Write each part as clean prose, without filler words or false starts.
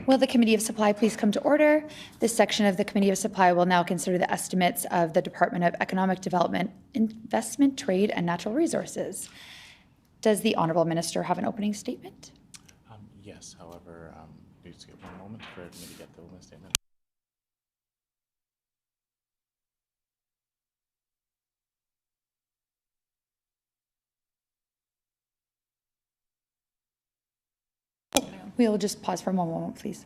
Will the Committee of Supply please come to order? This section of the Committee of Supply will now consider the estimates of the Department of Economic Development, Investment, Trade, and Natural Resources. Does the Honourable Minister have an opening statement? Yes, however, please give one moment for me to get the opening statement. We will just pause for one moment, please.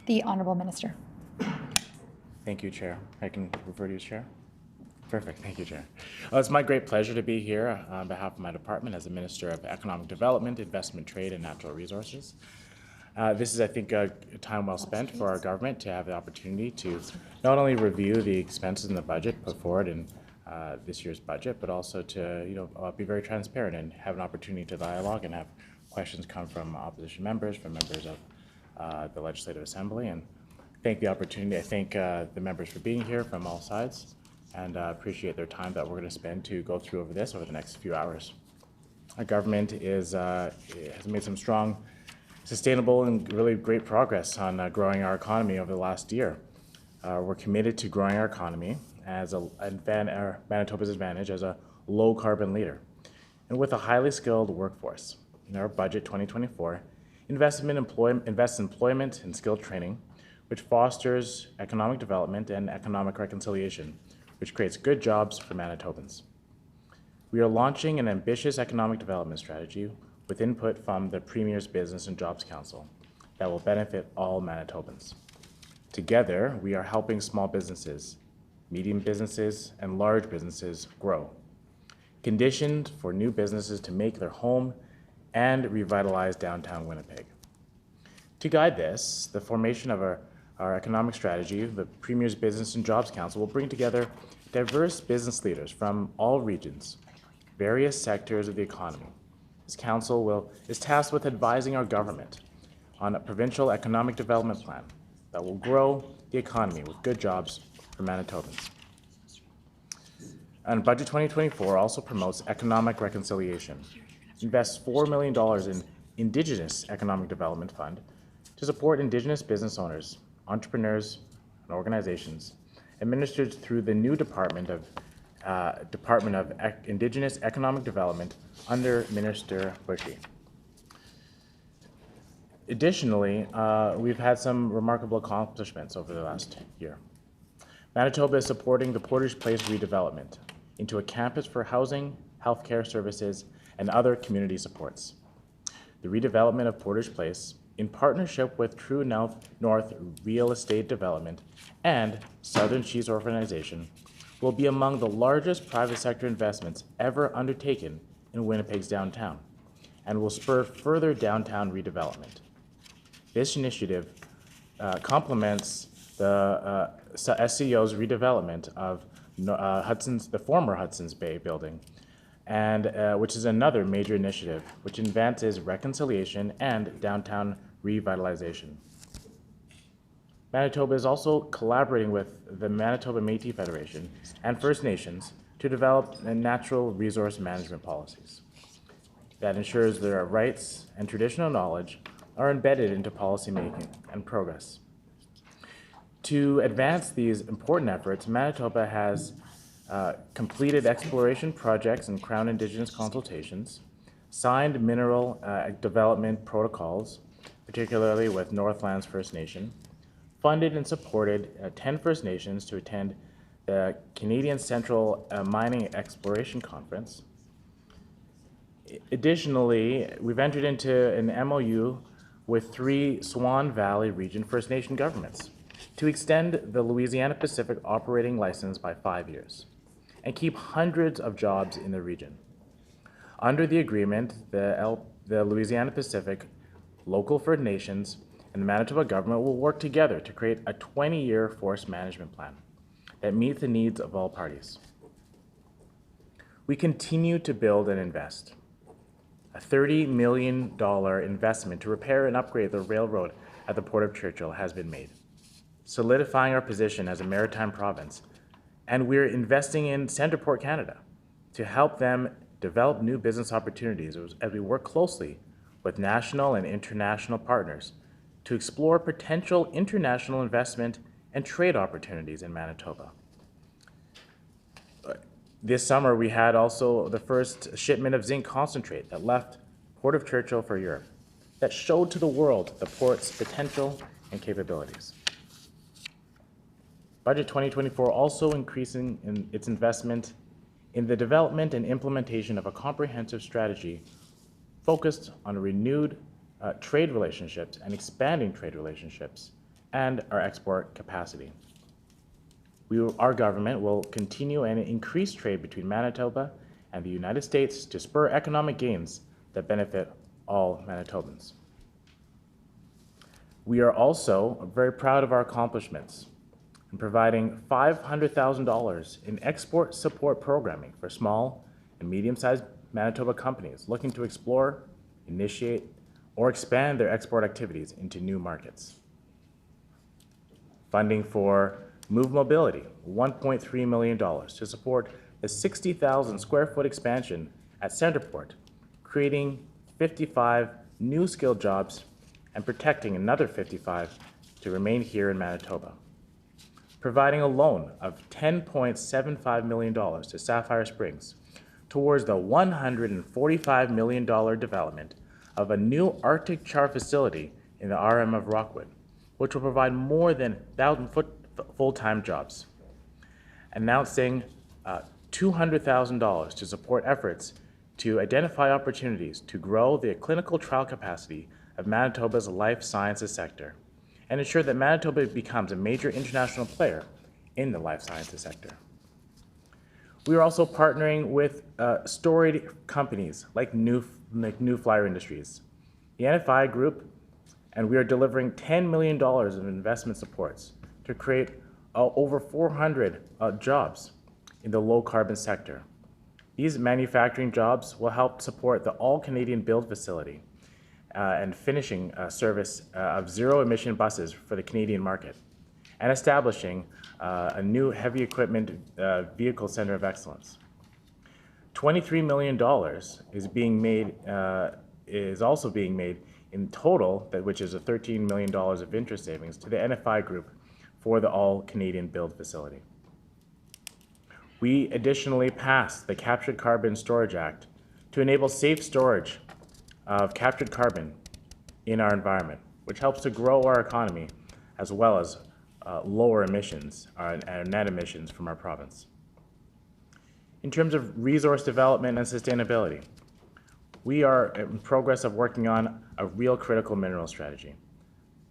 The Honourable Minister. Thank you, Chair. I can refer to you as Chair? Perfect. Thank you, Chair. It's my great pleasure to be here on behalf of my department as the Minister of Economic Development, Investment, Trade, and Natural Resources. This is, I think, a time well spent for our government to have the opportunity to not only review the expenses in the budget put forward in this year's budget, but also to be very transparent and have an opportunity to dialogue and have questions come from opposition members, from members of the Legislative Assembly, and thank the opportunity. I thank the members for being here from all sides, and appreciate their time that we're going to spend to go through over this over the next few hours. Our government has made some strong, sustainable, and really great progress on growing our economy over the last year. We're committed to growing our economy as Manitoba's advantage as a low-carbon leader, and with a highly skilled workforce. In our budget 2024, invests in employment and skilled training, which fosters economic development and economic reconciliation, which creates good jobs for Manitobans. We are launching an ambitious economic development strategy with input from the Premier's Business and Jobs Council that will benefit all Manitobans. Together, we are helping small businesses, medium businesses, and large businesses grow, conditioned for new businesses to make their home and revitalize downtown Winnipeg. To guide this, the formation of our economic strategy, the Premier's Business and Jobs Council will bring together diverse business leaders from all regions, various sectors of the economy. This council is tasked with advising our government on a provincial economic development plan that will grow the economy with good jobs for Manitobans. And Budget 2024 also promotes economic reconciliation, invests $4 million in Indigenous Economic Development Fund to support Indigenous business owners, entrepreneurs, and organizations, administered through the new Department of Indigenous Economic Development under Minister Bushy. Additionally, we've had some remarkable accomplishments over the last year. Manitoba is supporting the Portage Place redevelopment into a campus for housing, healthcare services, and other community supports. The redevelopment of Portage Place, in partnership with True North Real Estate Development and Southern Cheese Organization, will be among the largest private sector investments ever undertaken in Winnipeg's downtown and will spur further downtown redevelopment. This initiative complements the SCO's redevelopment of the former Hudson's Bay building, and which is another major initiative which advances reconciliation and downtown revitalization. Manitoba is also collaborating with the Manitoba Métis Federation and First Nations to develop natural resource management policies that ensures their rights and traditional knowledge are embedded into policymaking and progress. To advance these important efforts, Manitoba has completed exploration projects and Crown Indigenous consultations, signed mineral development protocols, particularly with Northlands First Nation, funded and supported 10 First Nations to attend the Canadian Central Mining Exploration Conference. Additionally, we've entered into an MOU with 3 Swan Valley Region First Nation governments to extend the Louisiana Pacific operating license by 5 years and keep hundreds of jobs in the region. Under the agreement, the Louisiana Pacific local First Nations, and the Manitoba government will work together to create a 20-year forest management plan that meets the needs of all parties. We continue to build and invest. A $30 million investment to repair and upgrade the railroad at the Port of Churchill has been made, solidifying our position as a maritime province. And we're investing in Centerport Canada to help them develop new business opportunities as we work closely with national and international partners to explore potential international investment and trade opportunities in Manitoba. This summer, we had also the first shipment of zinc concentrate that left Port of Churchill for Europe, that showed to the world the port's potential and capabilities. Budget 2024 also increasing in its investment in the development and implementation of a comprehensive strategy focused on renewed trade relationships and expanding trade relationships and our export capacity. Our government will continue and increase trade between Manitoba and the United States to spur economic gains that benefit all Manitobans. We are also very proud of our accomplishments in providing $500,000 in export support programming for small and medium-sized Manitoba companies looking to explore, initiate, or expand their export activities into new markets. Funding for Move Mobility, $1.3 million to support the 60,000 square foot expansion at Centerport, creating 55 new skilled jobs and protecting another 55 to remain here in Manitoba. Providing a loan of $10.75 million to Sapphire Springs towards the $145 million development of a new Arctic char facility in the RM of Rockwood, which will provide more than 1,000 full-time jobs. Announcing $200,000 to support efforts to identify opportunities to grow the clinical trial capacity of Manitoba's life sciences sector and ensure that Manitoba becomes a major international player in the life sciences sector. We are also partnering with storied companies like New Flyer Industries, the NFI Group, and we are delivering $10 million of investment supports to create over 400 jobs in the low-carbon sector. These manufacturing jobs will help support the all-Canadian build facility and finishing service of zero-emission buses for the Canadian market, and establishing a new heavy equipment vehicle center of excellence. $23 million is also being made in total, which is a $13 million of interest savings to the NFI Group for the all-Canadian build facility. We additionally passed the Captured Carbon Storage Act to enable safe storage of captured carbon in our environment, which helps to grow our economy as well as lower emissions, our net emissions from our province. In terms of resource development and sustainability, we are in progress of working on a real critical mineral strategy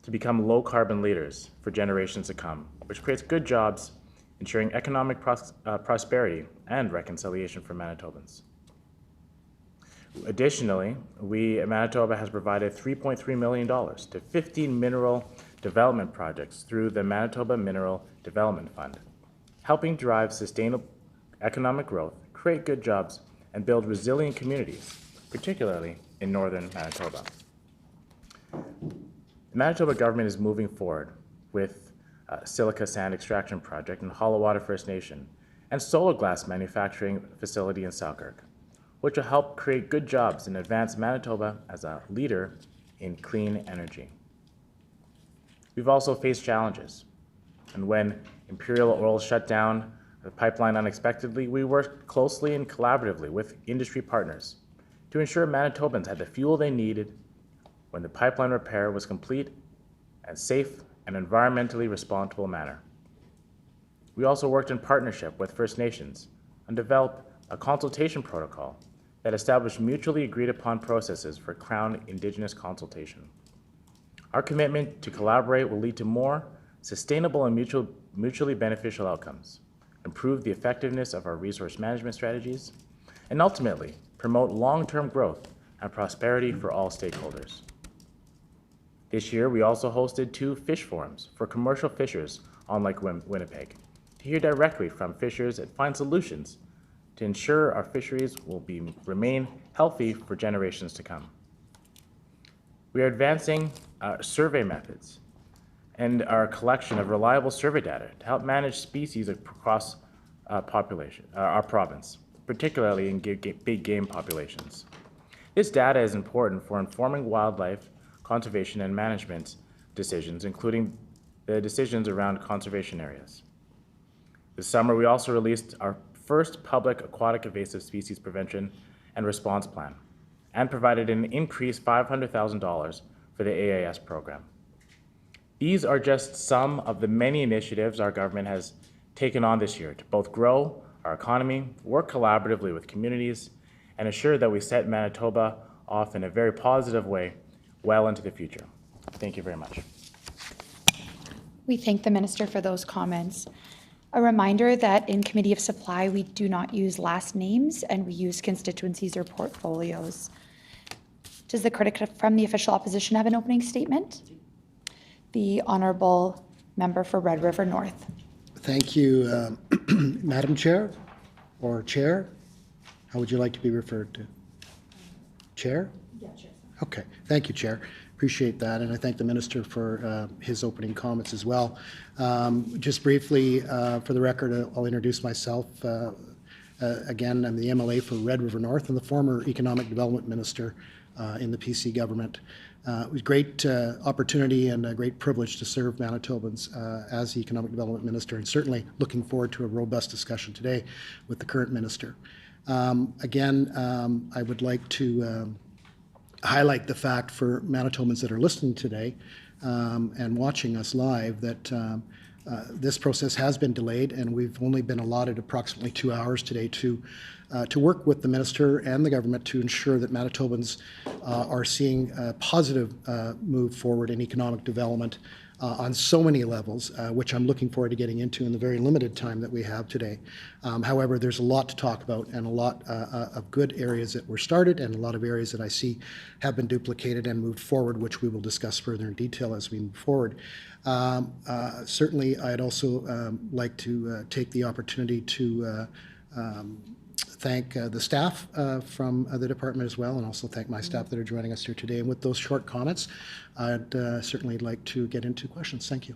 to become low-carbon leaders for generations to come, which creates good jobs, ensuring economic prosperity and reconciliation for Manitobans. Additionally, Manitoba has provided $3.3 million to 15 mineral development projects through the Manitoba Mineral Development Fund, helping drive sustainable economic growth, create good jobs, and build resilient communities, particularly in northern Manitoba. The Manitoba government is moving forward with silica sand extraction project in Hollowatta First Nation and solar glass manufacturing facility in Selkirk, which will help create good jobs and advance Manitoba as a leader in clean energy. We've also faced challenges, and when Imperial Oil shut down the pipeline unexpectedly, we worked closely and collaboratively with industry partners to ensure Manitobans had the fuel they needed when the pipeline repair was complete and safe and environmentally responsible manner. We also worked in partnership with First Nations and developed a consultation protocol that established mutually agreed upon processes for Crown Indigenous consultation. Our commitment to collaborate will lead to more sustainable and mutually beneficial outcomes, improve the effectiveness of our resource management strategies, and ultimately promote long-term growth and prosperity for all stakeholders. This year, we also hosted 2 fish forums for commercial fishers on Lake Winnipeg to hear directly from fishers and find solutions to ensure our fisheries will remain healthy for generations to come. We are advancing survey methods and our collection of reliable survey data to help manage species across our province, particularly in big game populations. This data is important for informing wildlife conservation and management decisions, including the decisions around conservation areas. This summer, we also released our first public aquatic invasive species prevention and response plan and provided an increased $500,000 for the AIS program. These are just some of the many initiatives our government has taken on this year to both grow our economy, work collaboratively with communities, and ensure that we set Manitoba off in a very positive way well into the future. Thank you very much. We thank the minister for those comments. A reminder that in Committee of Supply, we do not use last names and we use constituencies or portfolios. Does the critic from the official opposition have an opening statement? The Honourable Member for Red River North. Thank you, Madam Chair or Chair. How would you like to be referred to? Chair? Yeah, Chair. Okay, thank you, Chair. Appreciate that, and I thank the Minister for his opening comments as well. Just briefly, for the record, I'll introduce myself. Again, I'm the MLA for Red River North and the former Economic Development Minister in the PC government. It was a great opportunity and a great privilege to serve Manitobans as the Economic Development Minister, and certainly looking forward to a robust discussion today with the current Minister. Again, I would like to highlight the fact for Manitobans that are listening today and watching us live that this process has been delayed, and we've only been allotted approximately 2 hours today to work with the Minister and the government to ensure that Manitobans are seeing a positive move forward in economic development on so many levels, which I'm looking forward to getting into in the very limited time that we have today. However, there's a lot to talk about and a lot of good areas that were started and a lot of areas that I see have been duplicated and moved forward, which we will discuss further in detail as we move forward. Certainly, I'd also like to take the opportunity to thank the staff from the department as well, and also thank my staff that are joining us here today. And with those short comments, I'd certainly like to get into questions. Thank you.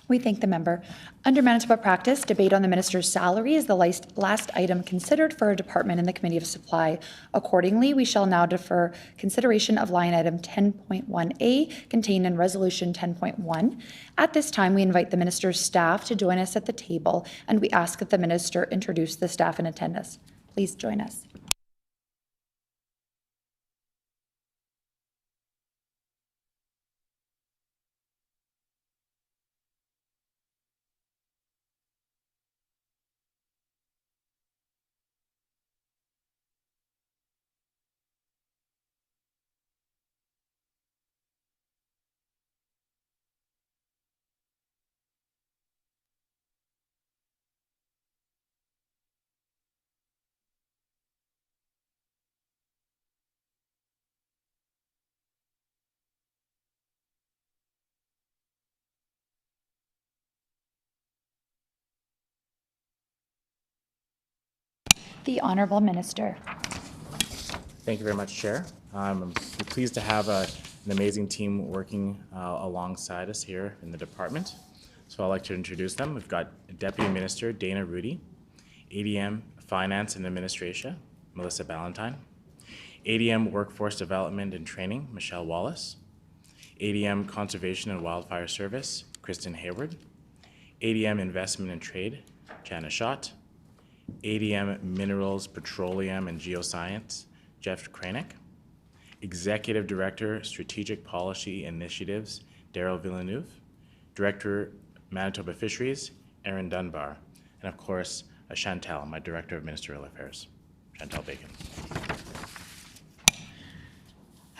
We thank the member. Under Manitoba practice, debate on the minister's salary is the last item considered for a department in the Committee of Supply. Accordingly, we shall now defer consideration of line item 10.1A contained in Resolution 10.1. At this time, we invite the minister's staff to join us at the table, and we ask that the minister introduce the staff in attendance. Please join us. The Honourable Minister. Thank you very much, Chair. I'm pleased to have an amazing team working alongside us here in the department. So I'd like to introduce them. We've got Deputy Minister Dana Rudy, ADM Finance and Administration, Melissa Ballantyne, ADM Workforce Development and Training, Michelle Wallace, ADM Conservation and Wildfire Service, Kristen Hayward, ADM Investment and Trade, Jana Schott, ADM Minerals, Petroleum and Geoscience, Jeff Kranick, Executive Director, Strategic Policy Initiatives, Daryl Villeneuve, Director, Manitoba Fisheries, Aaron Dunbar, and of course, Chantal, my Director of Ministerial Affairs, Chantal Bacon.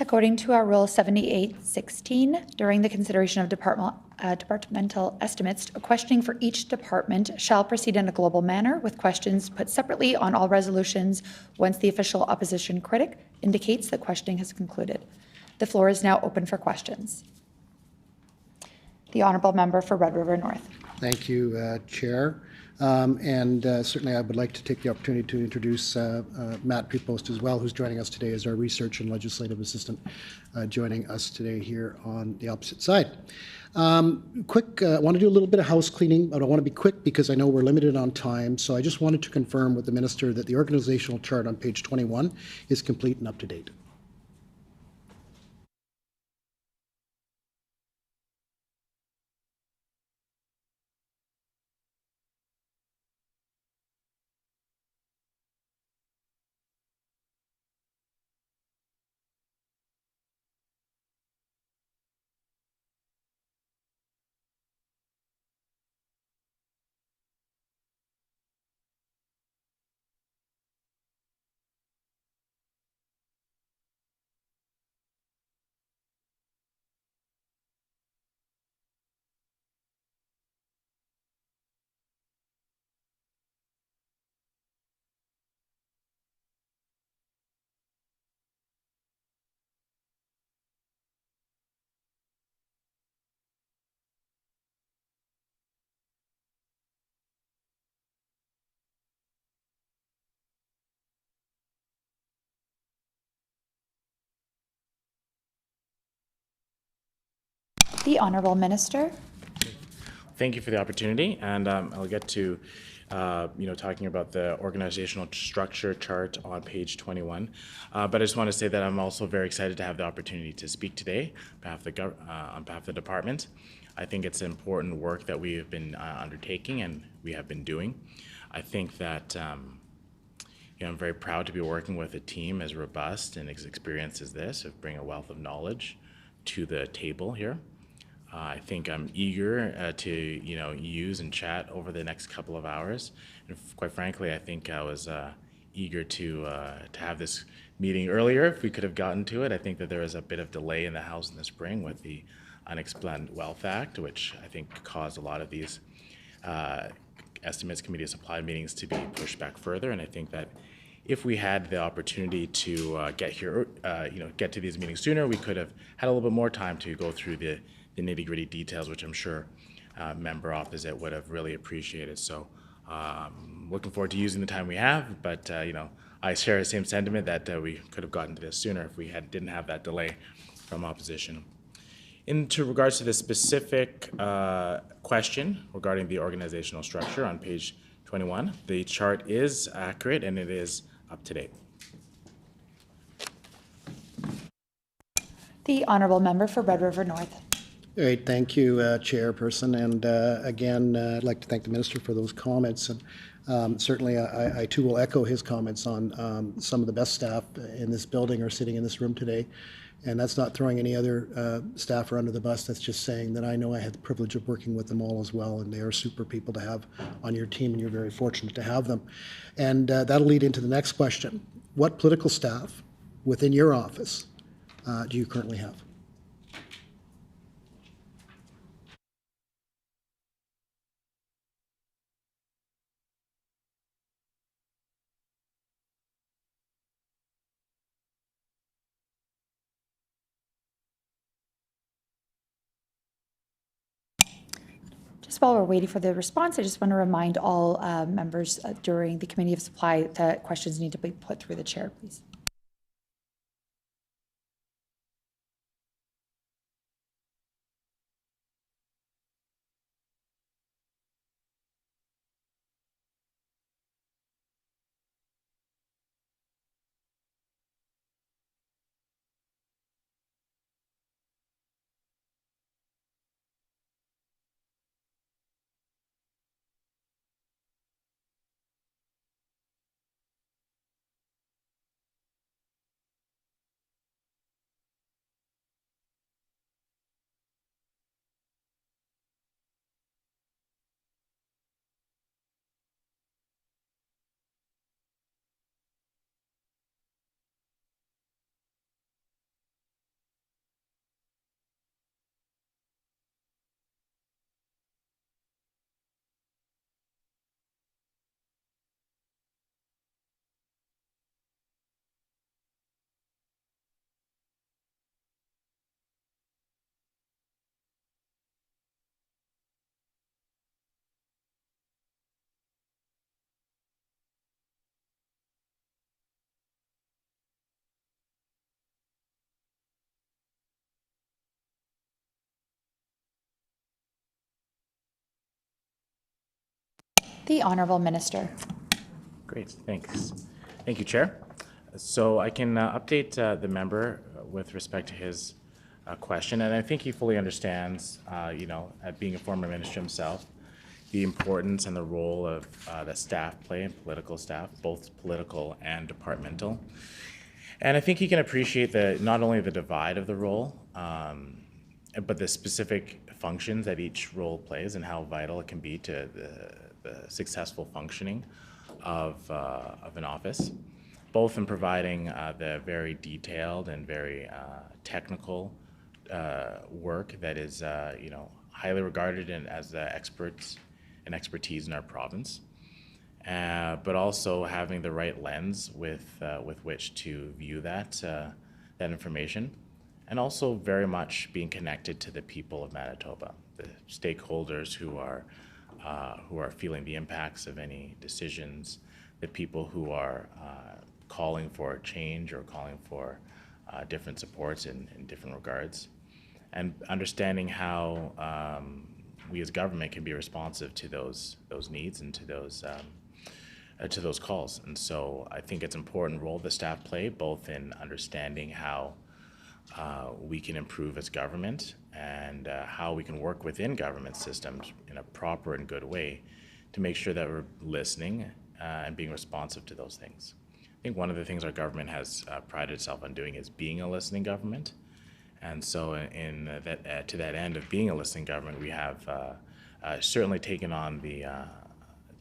According to our Rule 78-16, during the consideration of departmental estimates, a questioning for each department shall proceed in a global manner, with questions put separately on all resolutions once the official opposition critic indicates that questioning has concluded. The floor is now open for questions. The honorable member for Red River North. Thank you, Chair. And certainly I would like to take the opportunity to introduce Matt Prepost as well, who's joining us today as our research and legislative assistant, joining us today here on the opposite side. I want to do a little bit of house cleaning, but I want to be quick because I know we're limited on time. So I just wanted to confirm with the minister that the organizational chart on page 21 is complete and up to date. The honorable minister. Thank you for the opportunity, and I'll get to talking about the organizational structure chart on page 21. But I just want to say that I'm also very excited to have the opportunity to speak today on behalf of the department. I think it's important work that we have been undertaking and we have been doing. I think that I'm very proud to be working with a team as robust and as experienced as this, who bring a wealth of knowledge to the table here. I think I'm eager to use and chat over the next couple of hours, and quite frankly, I think I was eager to have this meeting earlier if we could have gotten to it. I think that there was a bit of delay in the House in the spring with the Unexplained Wealth Act, which I think caused a lot of these estimates committee of supply meetings to be pushed back further. And I think that if we had the opportunity to get to these meetings sooner, we could have had a little bit more time to go through the nitty-gritty details, which I'm sure member opposite would have really appreciated. So looking forward to using the time we have, but I share the same sentiment that we could have gotten to this sooner if we didn't have that delay from opposition. Into regards to the specific question regarding the organizational structure on page 21, the chart is accurate and it is up to date. The honorable member for Red River North. Great, thank you, Chairperson. And again, I'd like to thank the minister for those comments. And certainly, I too will echo his comments on some of the best staff in this building are sitting in this room today. And that's not throwing any other staffer under the bus. That's just saying that I know I had the privilege of working with them all as well. And they are super people to have on your team, and you're very fortunate to have them. And that'll lead into the next question. What political staff within your office do you currently have? Just while we're waiting for the response, I just want to remind all members during the Committee of Supply that questions need to be put through the chair, please. The Honorable Minister. Great, thanks. Thank you, Chair. So I can update the member with respect to his question, and I think he fully understands, being a former minister himself, the importance and the role of that staff play in political staff, both political and departmental. And I think he can appreciate not only the divide of the role, but the specific functions that each role plays and how vital it can be to the successful functioning of an office, both in providing the very detailed and very technical work that is highly regarded as experts and expertise in our province, but also having the right lens with which to view that information, and also very much being connected to the people of Manitoba, the stakeholders who are feeling the impacts of any decisions, the people who are calling for change or calling for different supports in different regards, and understanding how we as government can be responsive to those needs and to those calls. And so I think it's an important role the staff play, both in understanding how we can improve as government and how we can work within government systems in a proper and good way to make sure that we're listening and being responsive to those things. I think one of the things our government has prided itself on doing is being a listening government. And so to that end of being a listening government, we have certainly taken on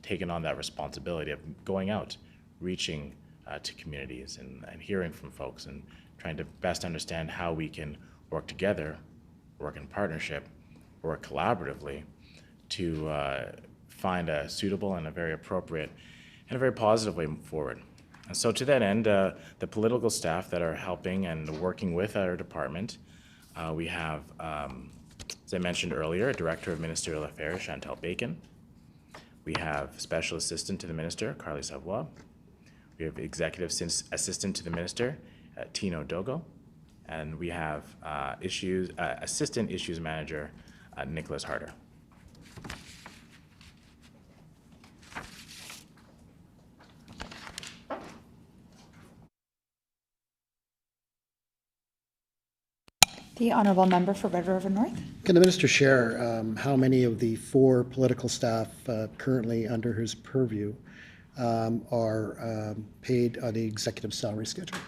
that responsibility of going out, reaching to communities and hearing from folks and trying to best understand how we can work together, work in partnership, work collaboratively to find a suitable and a very appropriate and a very positive way forward. And so to that end, the political staff that are helping and working with our department, we have, as I mentioned earlier, Director of Ministerial Affairs, Chantal Bacon. We have Special Assistant to the Minister, Carly Savoie. We have Executive Assistant to the Minister, Tino Dogo. And we have Assistant Issues Manager, Nicholas Harder. The Honorable Member for Red River North. Can the minister share how many of the 4 political staff currently under his purview are paid on the executive salary schedule?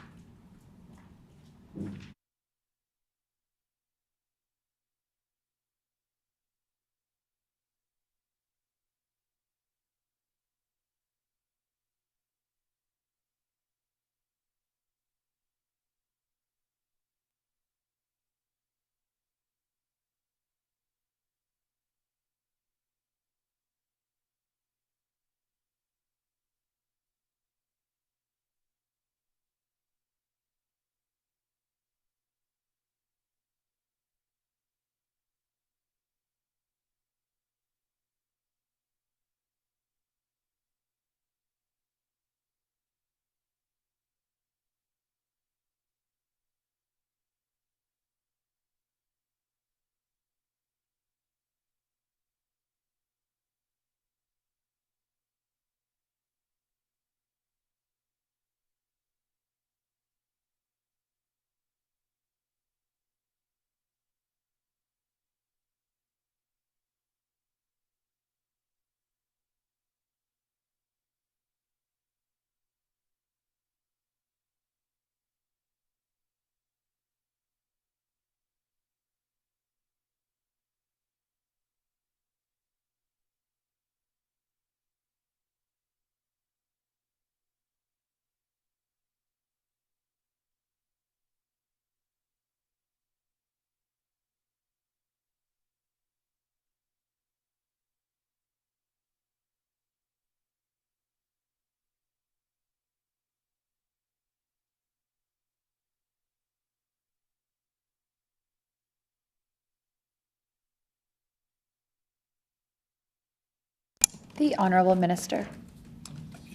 The Honorable Minister.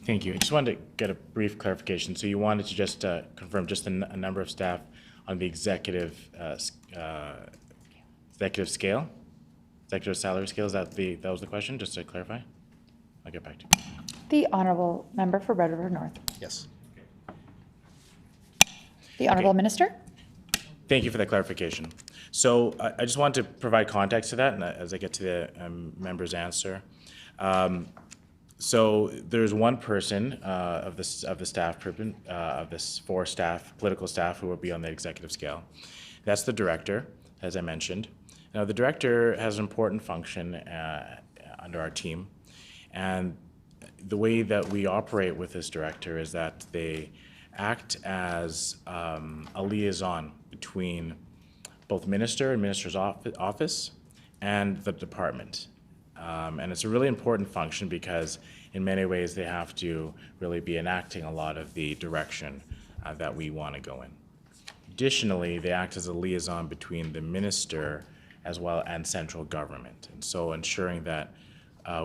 Thank you. I just wanted to get a brief clarification. So you wanted to just confirm just a number of staff on the executive scale, executive salary scale. That was the question? Just to clarify. I'll get back to you. The Honorable Member for Red River North. Yes. The Honorable Minister. Thank you for that clarification. So I just want to provide context to that, and as I get to the member's answer. So there's one person of the staff, of this 4 staff, political staff, who will be on the executive scale. That's the director, as I mentioned. Now, the director has an important function under our team, and the way that we operate with this director is that they act as a liaison between both minister and minister's office and the department. And it's a really important function because in many ways they have to really be enacting a lot of the direction that we want to go in. Additionally, they act as a liaison between the minister as well and central government. And so ensuring that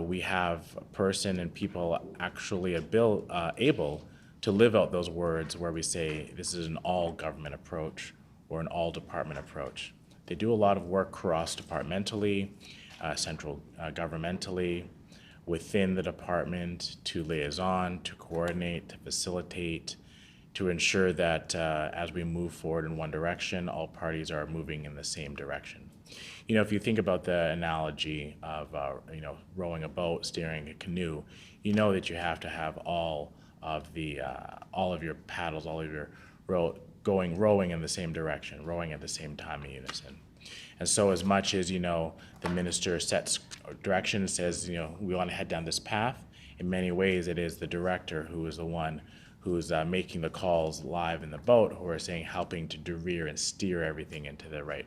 we have a person and people actually able to live out those words where we say this is an all government approach or an all department approach. They do a lot of work cross-departmentally, central governmentally, within the department to liaison, to coordinate, to facilitate, to ensure that as we move forward in one direction, all parties are moving in the same direction. You know, if you think about the analogy of, rowing a boat, steering a canoe, you know that you have to have all of your paddles, all of your rowing in the same direction, rowing at the same time in unison. And so as much as, the minister sets direction and says, we want to head down this path, in many ways it is the director who is the one who's making the calls live in the boat, who are saying, helping to rear and steer everything into the right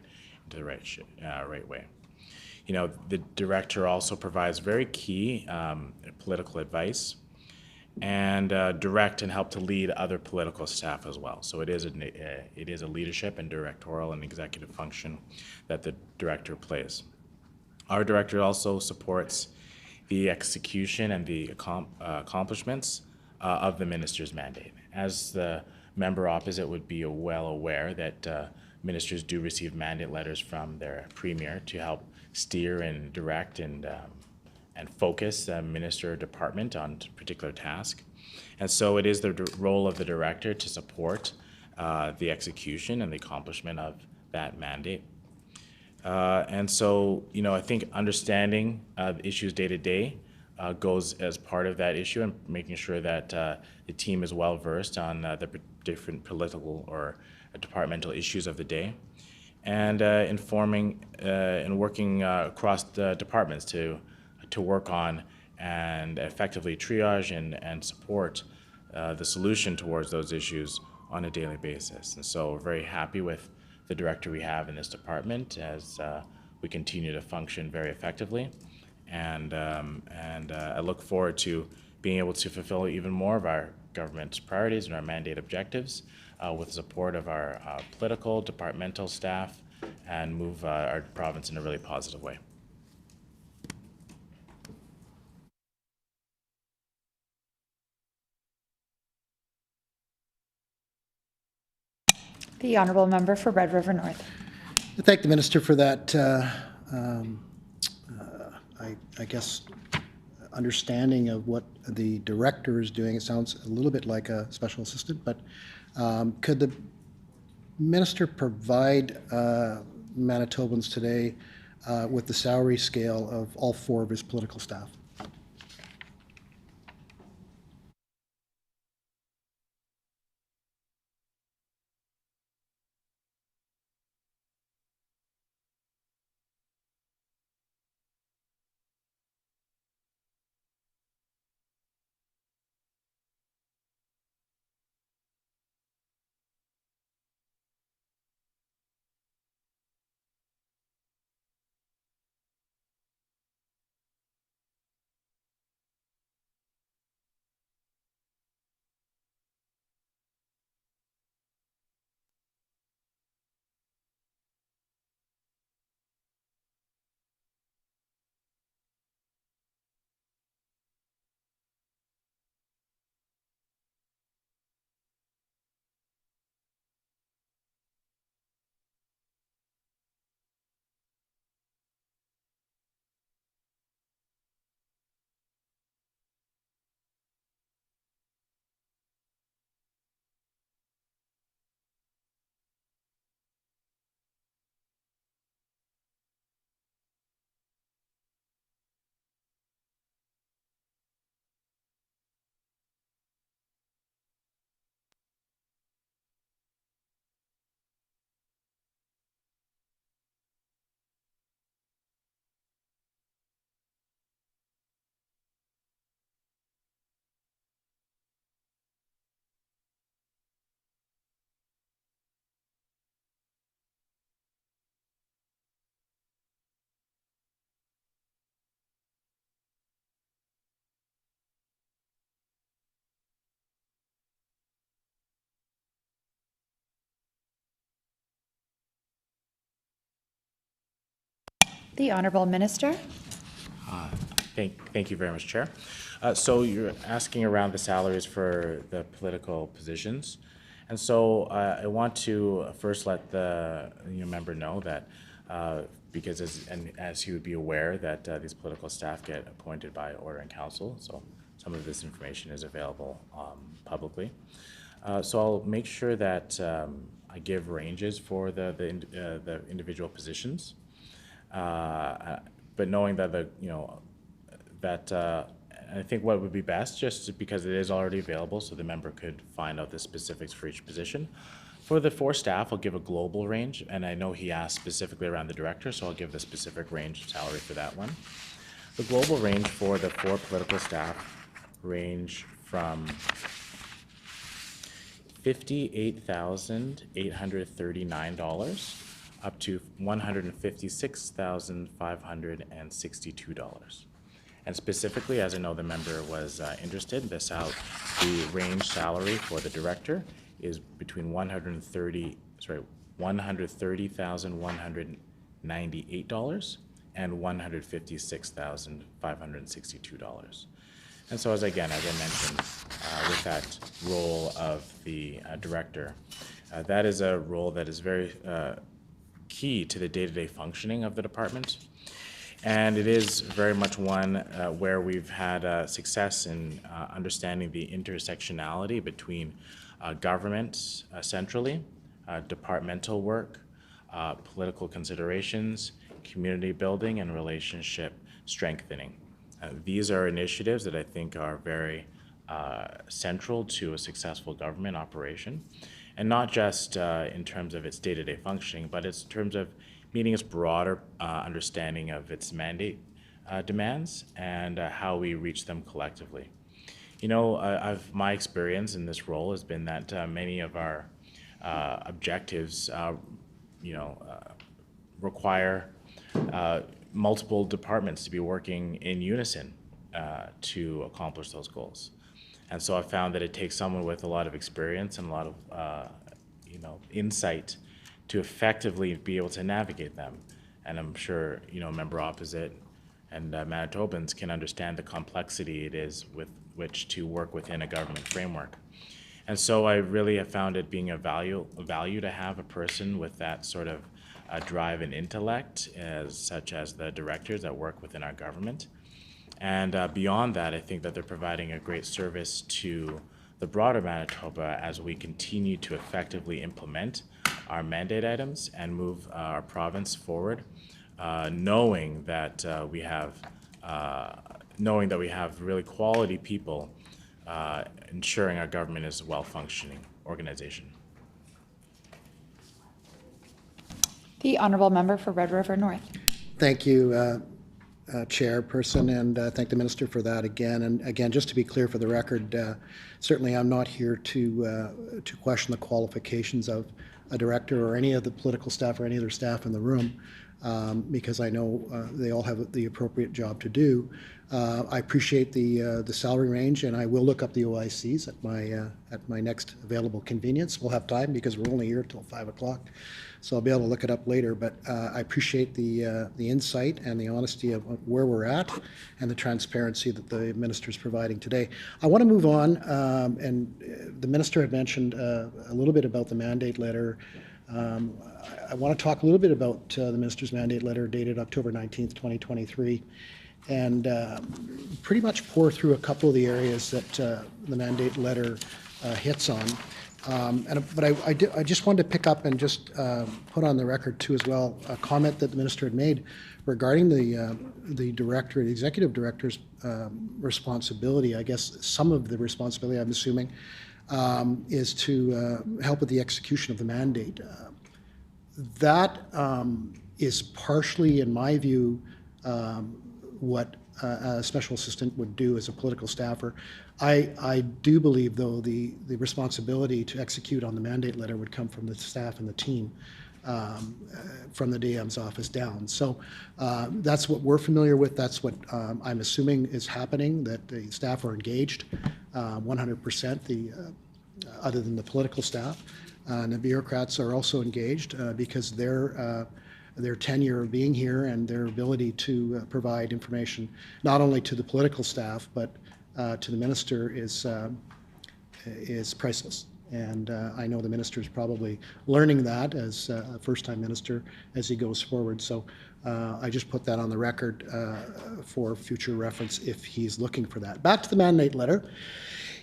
way. The director also provides very key political advice and direct and help to lead other political staff as well. So it is a leadership and directorial and executive function that the director plays. Our director also supports the execution and the accomplishments of the minister's mandate. As the member opposite would be well aware that ministers do receive mandate letters from their premier to help steer and direct and focus the minister or department on a particular task. And so it is the role of the director to support the execution and the accomplishment of that mandate. And so, I think understanding issues day to day goes as part of that issue, and making sure that the team is well versed on the different political or departmental issues of the day, and informing and working across the departments to work on and effectively triage and support the solution towards those issues on a daily basis. And so we're very happy with the director we have in this department as we continue to function very effectively. And I look forward to being able to fulfill even more of our government's priorities and our mandate objectives with the support of our political, departmental staff, and move our province in a really positive way. The Honorable Member for Red River North. Thank the minister for that, I guess, understanding of what the director is doing. It sounds a little bit like a special assistant, but could the minister provide Manitobans today with the salary scale of all 4 of his political staff? The Honorable Minister. Thank you very much, Chair. So you're asking around the salaries for the political positions. And so I want to first let the member know that because as he would be aware that these political staff get appointed by order in council, so some of this information is available publicly. So I'll make sure that I give ranges for the individual positions, but knowing that I think what would be best, just because it is already available, so the member could find out the specifics for each position. For the 4 staff, I'll give a global range, and I know he asked specifically around the director, so I'll give the specific range of salary for that one. The global range for the 4 political staff range from $58,839 up to $156,562. And specifically, as I know the member was interested, the range salary for the director is between $130,198 and $156,562. And so, as I mentioned, with that role of the director, that is a role that is very key to the day-to-day functioning of the department. And it is very much one where we've had success in understanding the intersectionality between government centrally, departmental work, political considerations, community building, and relationship strengthening. These are initiatives that I think are very central to a successful government operation, and not just in terms of its day-to-day functioning, but it's in terms of meeting its broader understanding of its mandate demands and how we reach them collectively. My experience in this role has been that many of our objectives, require multiple departments to be working in unison to accomplish those goals. And so I found that it takes someone with a lot of experience and a lot of insight to effectively be able to navigate them. And I'm sure, member opposite and Manitobans can understand the complexity it is with which to work within a government framework. And so I really have found it being a value to have a person with that sort of drive and intellect, such as the directors that work within our government. And beyond that, I think that they're providing a great service to the broader Manitoba as we continue to effectively implement our mandate items and move our province forward, knowing that we have really quality people ensuring our government is a well-functioning organization. The Honourable Member for Red River North. Thank you, Chairperson, and thank the Minister for that again. And again, just to be clear for the record, certainly I'm not here to question the qualifications of a director or any of the political staff or any other staff in the room, because I know they all have the appropriate job to do. I appreciate the salary range, and I will look up the OICs at my next available convenience. We'll have time because we're only here till 5 o'clock. So I'll be able to look it up later, but I appreciate the insight and the honesty of where we're at and the transparency that the Minister is providing today. I want to move on, and the Minister had mentioned a little bit about the mandate letter. I want to talk a little bit about the Minister's mandate letter dated October 19th, 2023, and pretty much pour through a couple of the areas that the mandate letter hits on. But I just wanted to pick up and just put on the record too as well a comment that the Minister had made regarding the executive director's responsibility. I guess some of the responsibility, I'm assuming, is to help with the execution of the mandate. That is partially, in my view, what a special assistant would do as a political staffer. I do believe, though, the responsibility to execute on the mandate letter would come from the staff and the team, from the DM's office down. So that's what we're familiar with. That's what I'm assuming is happening, that the staff are engaged 100%, other than the political staff. And the bureaucrats are also engaged because they're their tenure of being here and their ability to provide information not only to the political staff but to the minister is priceless. And I know the minister is probably learning that as a first-time minister as he goes forward. So I just put that on the record for future reference if he's looking for that. Back to the mandate letter.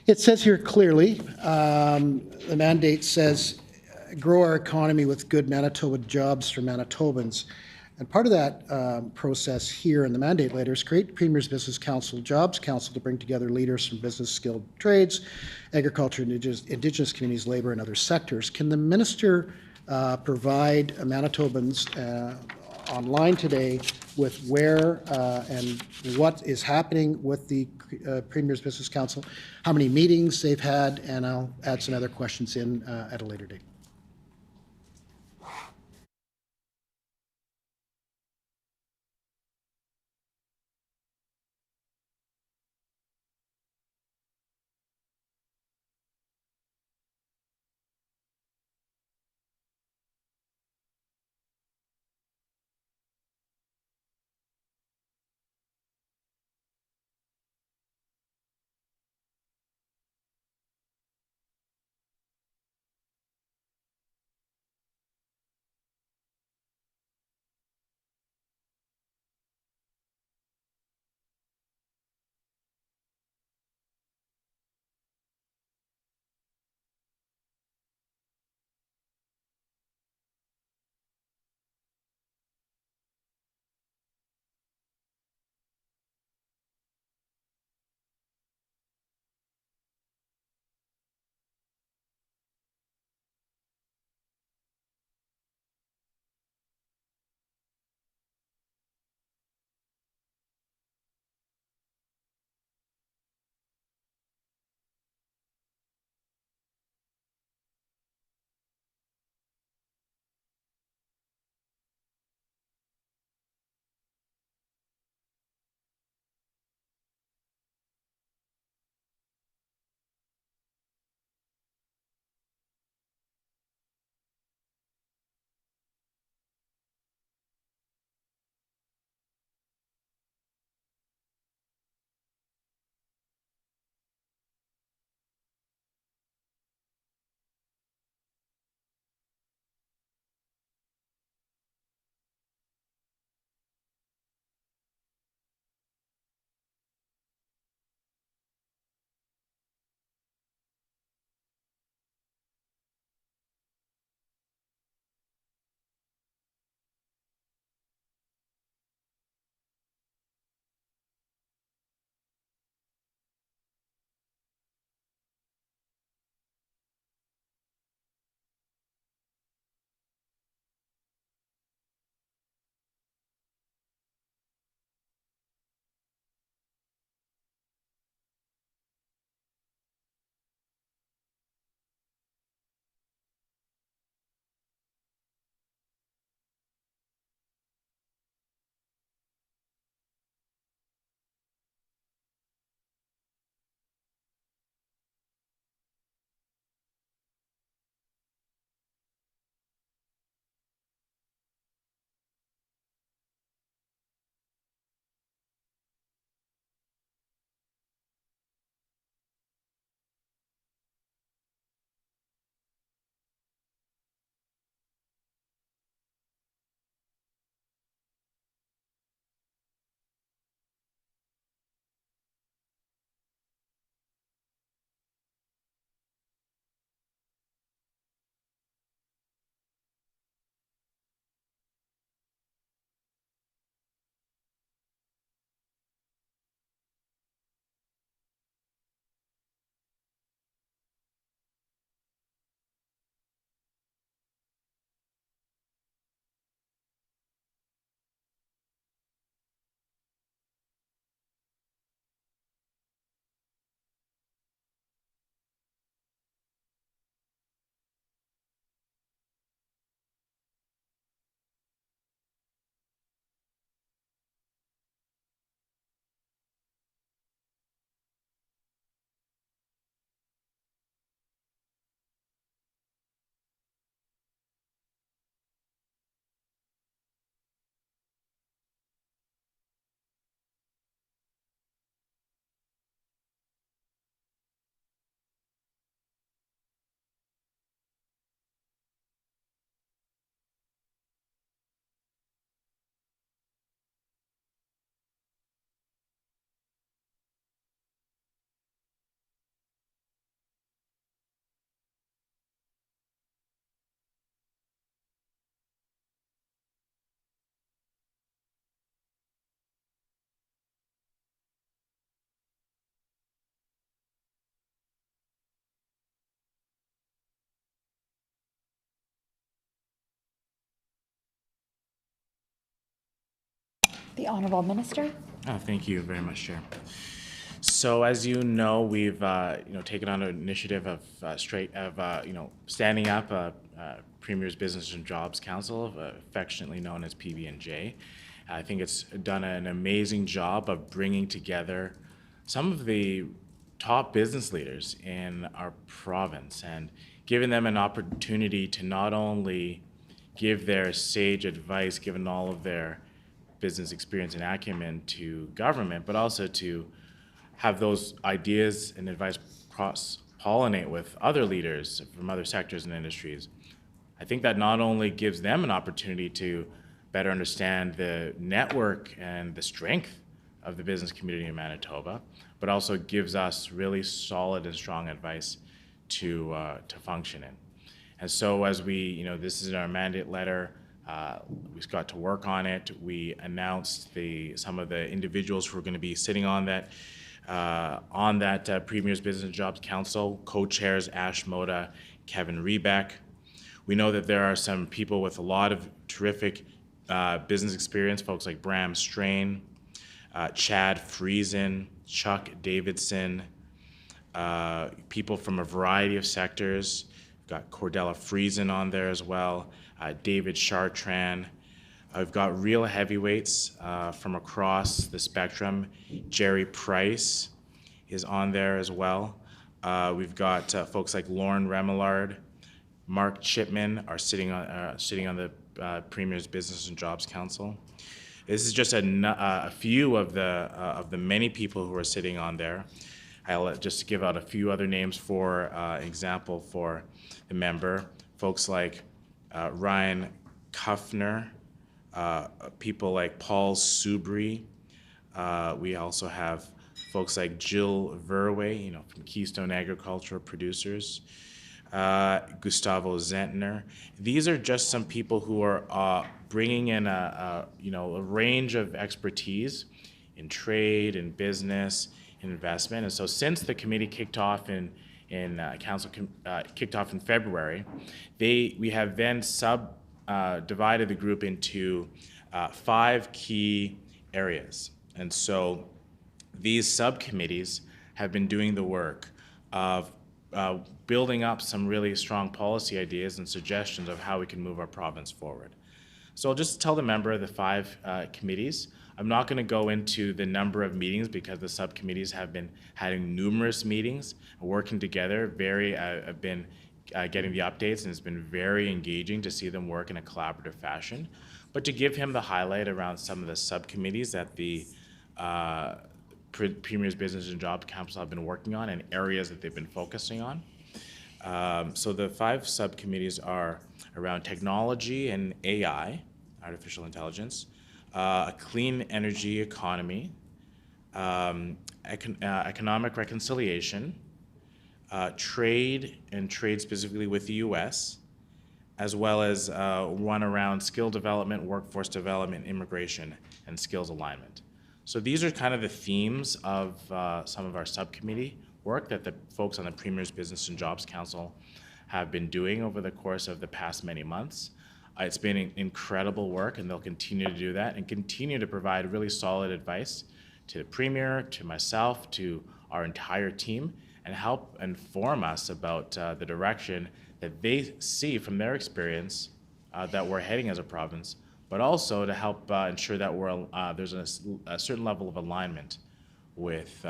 It says here clearly, the mandate says, grow our economy with good Manitoba jobs for Manitobans. And part of that process here in the mandate letter is create Premier's Business Council Jobs Council to bring together leaders from business, skilled trades, agriculture, Indigenous communities, labour, and other sectors. Can the minister provide Manitobans online today with where and what is happening with the Premier's Business Council, how many meetings they've had, and I'll add some other questions in at a later date. The Honorable Minister. Oh, thank you very much, Chair. So as you know, we've taken on an initiative of standing up Premier's Business and Jobs Council, affectionately known as PB&J. I think it's done an amazing job of bringing together some of the top business leaders in our province and giving them an opportunity to not only give their sage advice, given all of their business experience and acumen, to government, but also to have those ideas and advice cross-pollinate with other leaders from other sectors and industries. I think that not only gives them an opportunity to better understand the network and the strength of the business community in Manitoba, but also gives us really solid and strong advice to function in. And so as we, this is our mandate letter, we got to work on it. We announced some of the individuals who are going to be sitting on that Premier's Business and Jobs Council, co-chairs Ash Moda, Kevin Rebeck. We know that there are some people with a lot of terrific business experience, folks like Bram Strain, Chad Friesen, Chuck Davidson, people from a variety of sectors. We've got Cordella Friesen on there as well, David Chartrand. I've got real heavyweights from across the spectrum. Jerry Price is on there as well. We've got folks like Lauren Remillard, Mark Chipman are sitting on the Premier's Business and Jobs Council. This is just a few of the many people who are sitting on there. I'll just give out a few other names for example for the member. Folks like Ryan Kuffner, people like Paul Subry. We also have folks like Jill Verwey, from Keystone Agricultural Producers. Gustavo Zentner. These are just some people who are bringing in a range of expertise in trade, in business, in investment. And so since the committee kicked off in February, we have then divided the group into 5 key areas. And so these subcommittees have been doing the work of building up some really strong policy ideas and suggestions of how we can move our province forward. So I'll just tell the member of the 5 committees. I'm not going to go into the number of meetings because the subcommittees have been having numerous meetings, working together. I've been getting the updates, and it's been very engaging to see them work in a collaborative fashion. But to give him the highlight around some of the subcommittees that the Premier's Business and Jobs Council have been working on and areas that they've been focusing on. So the 5 subcommittees are around technology and AI, artificial intelligence, a clean energy economy, economic reconciliation, trade and trade specifically with the U.S., as well as one around skill development, workforce development, immigration, and skills alignment. So these are kind of the themes of some of our subcommittee work that the folks on the Premier's Business and Jobs Council have been doing over the course of the past many months. It's been incredible work, and they'll continue to do that and continue to provide really solid advice to the Premier, to myself, to our entire team, and help inform us about the direction that they see from their experience that we're heading as a province, but also to help ensure that there's a certain level of alignment with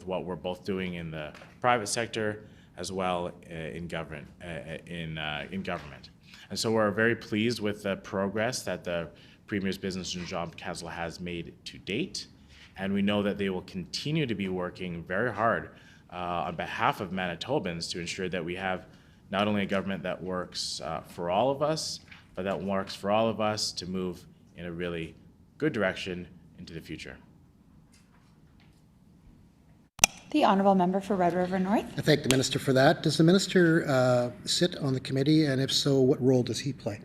what we're both doing in the private sector as well in government. And so we're very pleased with the progress that the Premier's Business and Jobs Council has made to date, and we know that they will continue to be working very hard on behalf of Manitobans to ensure that we have not only a government that works for all of us, but that works for all of us to move in a really good direction into the future. The Honourable Member for Red River North. I thank the minister for that. Does the minister sit on the committee, and if so, what role does he play?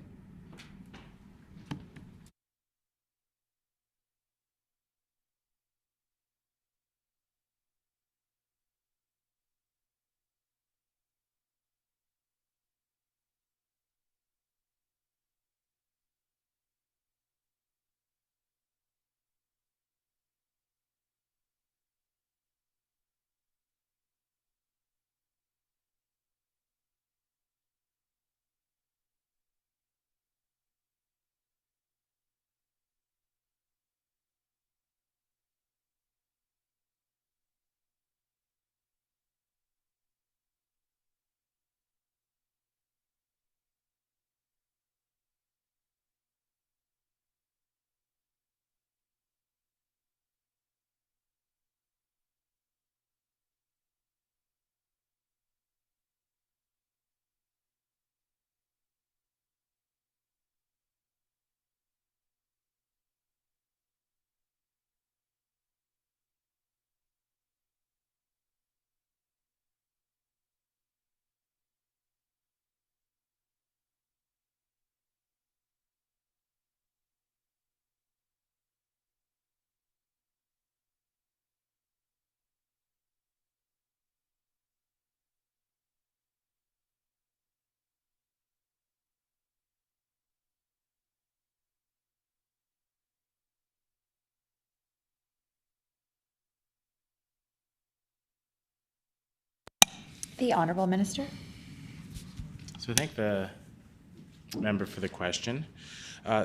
The Honorable Minister. So thank the member for the question.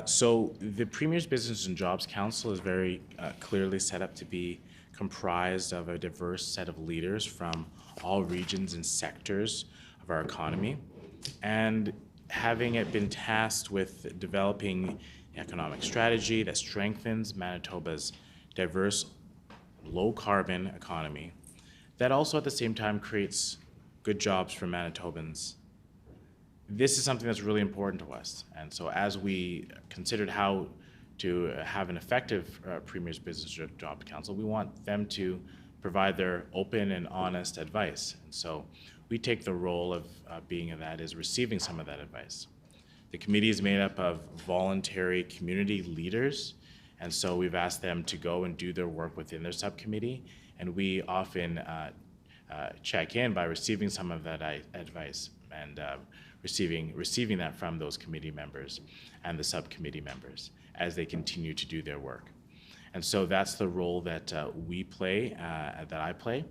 So the Premier's Business and Jobs Council is very clearly set up to be comprised of a diverse set of leaders from all regions and sectors of our economy. And having it been tasked with developing economic strategy that strengthens Manitoba's diverse, low-carbon economy, that also at the same time creates good jobs for Manitobans. This is something that's really important to us. And so as we considered how to have an effective Premier's Business Jobs Council, we want them to provide their open and honest advice. And so we take the role of being that is receiving some of that advice. The committee is made up of voluntary community leaders, and so we've asked them to go and do their work within their subcommittee, and we often check in by receiving some of that advice and receiving that from those committee members and the subcommittee members as they continue to do their work. And so that's the role that we play, that I play,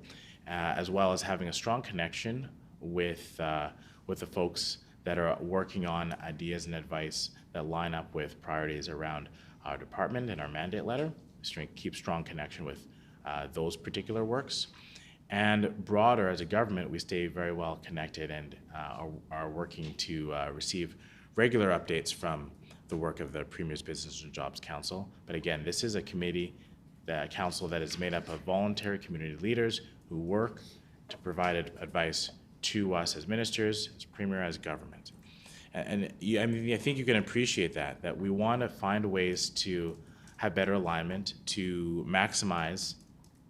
as well as having a strong connection with the folks that are working on ideas and advice that line up with priorities around our department and our mandate letter. Keep strong connection with those particular works. And broader as a government, we stay very well connected and are working to receive regular updates from the work of the Premier's Business and Jobs Council. But again, this is a committee, the council that is made up of voluntary community leaders who work to provide advice to us as ministers, as Premier, as government. And I mean, I think you can appreciate that we want to find ways to have better alignment, to maximize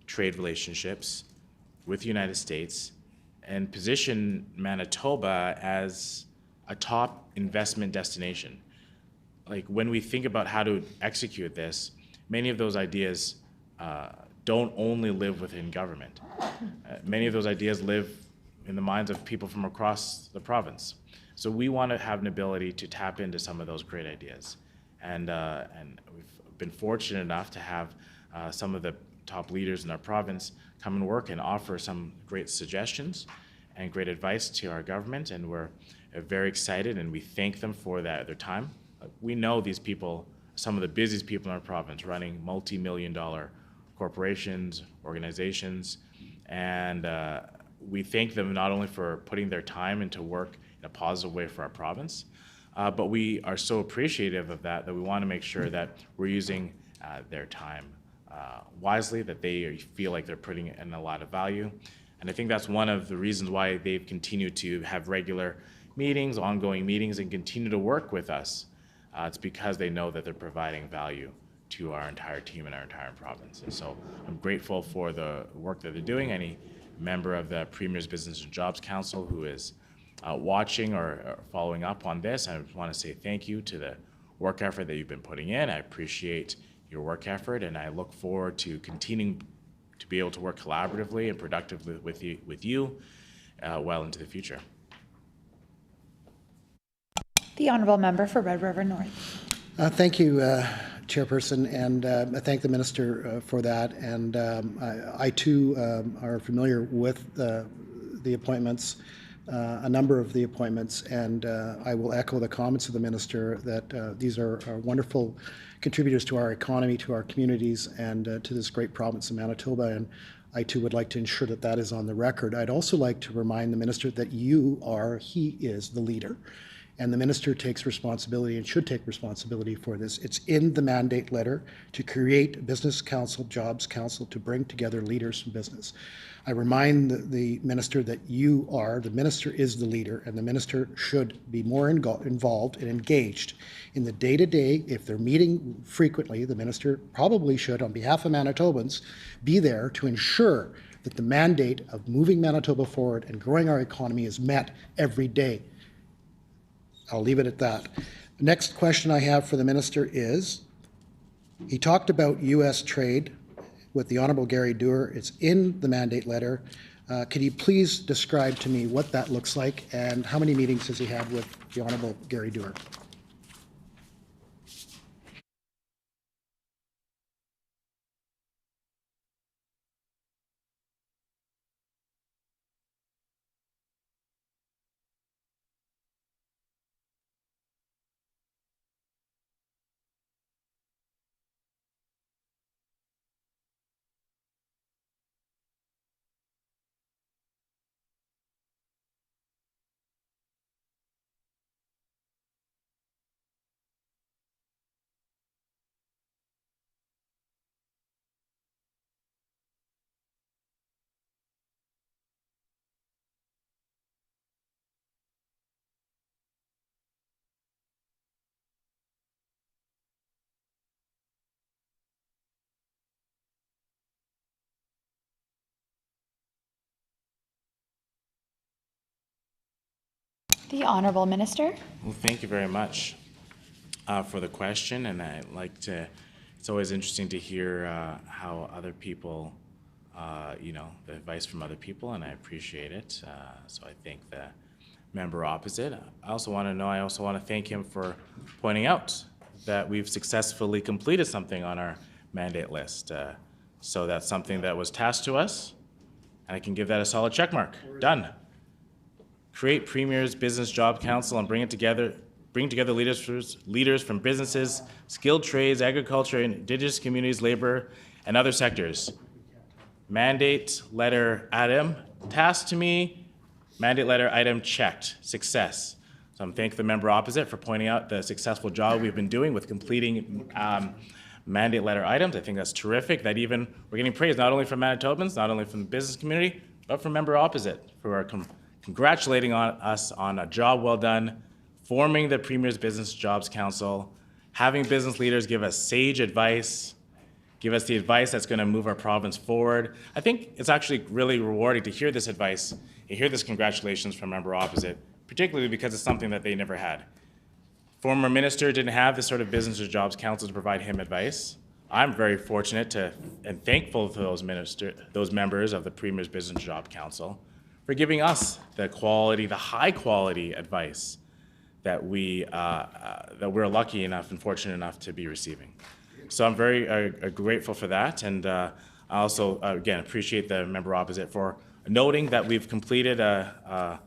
trade relationships with the United States and position Manitoba as a top investment destination. Like when we think about how to execute this, many of those ideas don't only live within government. Many of those ideas live in the minds of people from across the province. So we want to have an ability to tap into some of those great ideas. And we've been fortunate enough to have some of the top leaders in our province come and work and offer some great suggestions and great advice to our government. And we're very excited and we thank them for their time. We know these people, some of the busiest people in our province, running multi-million-dollar corporations, organizations, and we thank them not only for putting their time into work in a positive way for our province, but we are so appreciative of that we want to make sure that we're using their time wisely, that they feel like they're putting in a lot of value. And I think that's one of the reasons why they've continued to have regular meetings, ongoing meetings, and continue to work with us. It's because they know that they're providing value to our entire team and our entire province. And so I'm grateful for the work that they're doing. Any member of the Premier's Business and Jobs Council who is watching or following up on this, I want to say thank you to the work effort that you've been putting in. I appreciate your work effort, and I look forward to continuing to be able to work collaboratively and productively with you well into the future. The Honourable Member for Red River North. Thank you, Chairperson, and I thank the Minister for that. And I too are familiar with the appointments, a number of the appointments, and I will echo the comments of the Minister that these are wonderful contributors to our economy, to our communities, and to this great province of Manitoba. And I too would like to ensure that that is on the record. I'd also like to remind the Minister that he is the leader. And the Minister takes responsibility and should take responsibility for this. It's in the mandate letter to create a Business Council, Jobs Council, to bring together leaders from business. I remind the Minister that the Minister is the leader, and the Minister should be more involved and engaged in the day-to-day. If they're meeting frequently, the Minister probably should, on behalf of Manitobans, be there to ensure that the mandate of moving Manitoba forward and growing our economy is met every day. I'll leave it at that. The next question I have for the Minister is, he talked about U.S. trade with the Honourable Gary Doer. It's in the mandate letter. Could you please describe to me what that looks like and how many meetings has he had with the Honourable Gary Doer? The Honorable Minister. Well, thank you very much for the question, and I like to. It's always interesting to hear how other people, the advice from other people, and I appreciate it. So I thank the member opposite. I also want to thank him for pointing out that we've successfully completed something on our mandate list. So that's something that was tasked to us, and I can give that a solid check mark. Done. Create Premier's Business Job Council and bring together leaders from businesses, skilled trades, agriculture, indigenous communities, labor, and other sectors. Mandate letter item tasked to me. Mandate letter item checked. Success. So I'm thanking the member opposite for pointing out the successful job we've been doing with completing mandate letter items. I think that's terrific that even we're getting praise not only from Manitobans, not only from the business community, but from member opposite who are congratulating us on a job well done, forming the Premier's Business Jobs Council, having business leaders give us sage advice, give us the advice that's going to move our province forward. I think it's actually really rewarding to hear this advice, to hear this congratulations from member opposite, particularly because it's something that they never had. Former minister didn't have this sort of Business or Jobs Council to provide him advice. I'm very fortunate and thankful to those members of the Premier's Business Job Council for giving us the high quality advice that we're lucky enough and fortunate enough to be receiving. So I'm very grateful for that, and I also again appreciate the member opposite for noting that we've completed a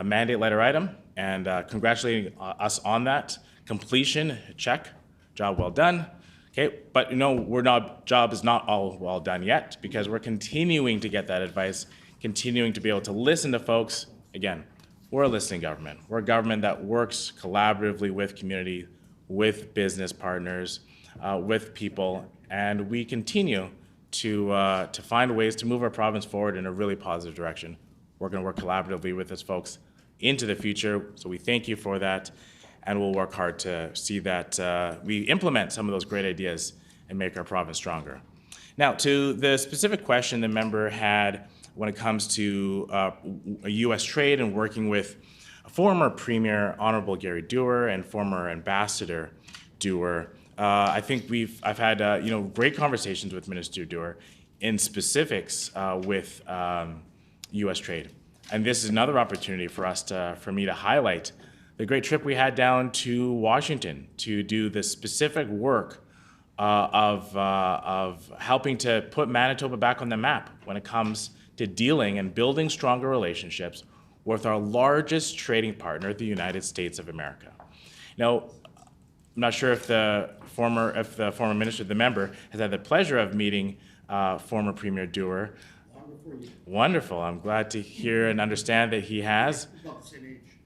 mandate letter item and congratulating us on that completion. Check, job well done. Okay, but job is not all well done yet because we're continuing to get that advice, continuing to be able to listen to folks. Again, we're a listening government. We're a government that works collaboratively with community, with business partners, with people, and we continue to find ways to move our province forward in a really positive direction. We're going to work collaboratively with those folks into the future, so we thank you for that, and we'll work hard to see that we implement some of those great ideas and make our province stronger. Now, to the specific question the member had when it comes to U.S. trade and working with former Premier Honorable Gary Doer and former Ambassador Doer, I think I've had great conversations with Minister Doer in specifics with U.S. trade, and this is another opportunity for me to highlight the great trip we had down to Washington to do the specific work of helping to put Manitoba back on the map when it comes to dealing and building stronger relationships with our largest trading partner, the United States of America. Now, I'm not sure if the former minister, the member, has had the pleasure of meeting former Premier Doer. Wonderful. I'm glad to hear and understand that he has.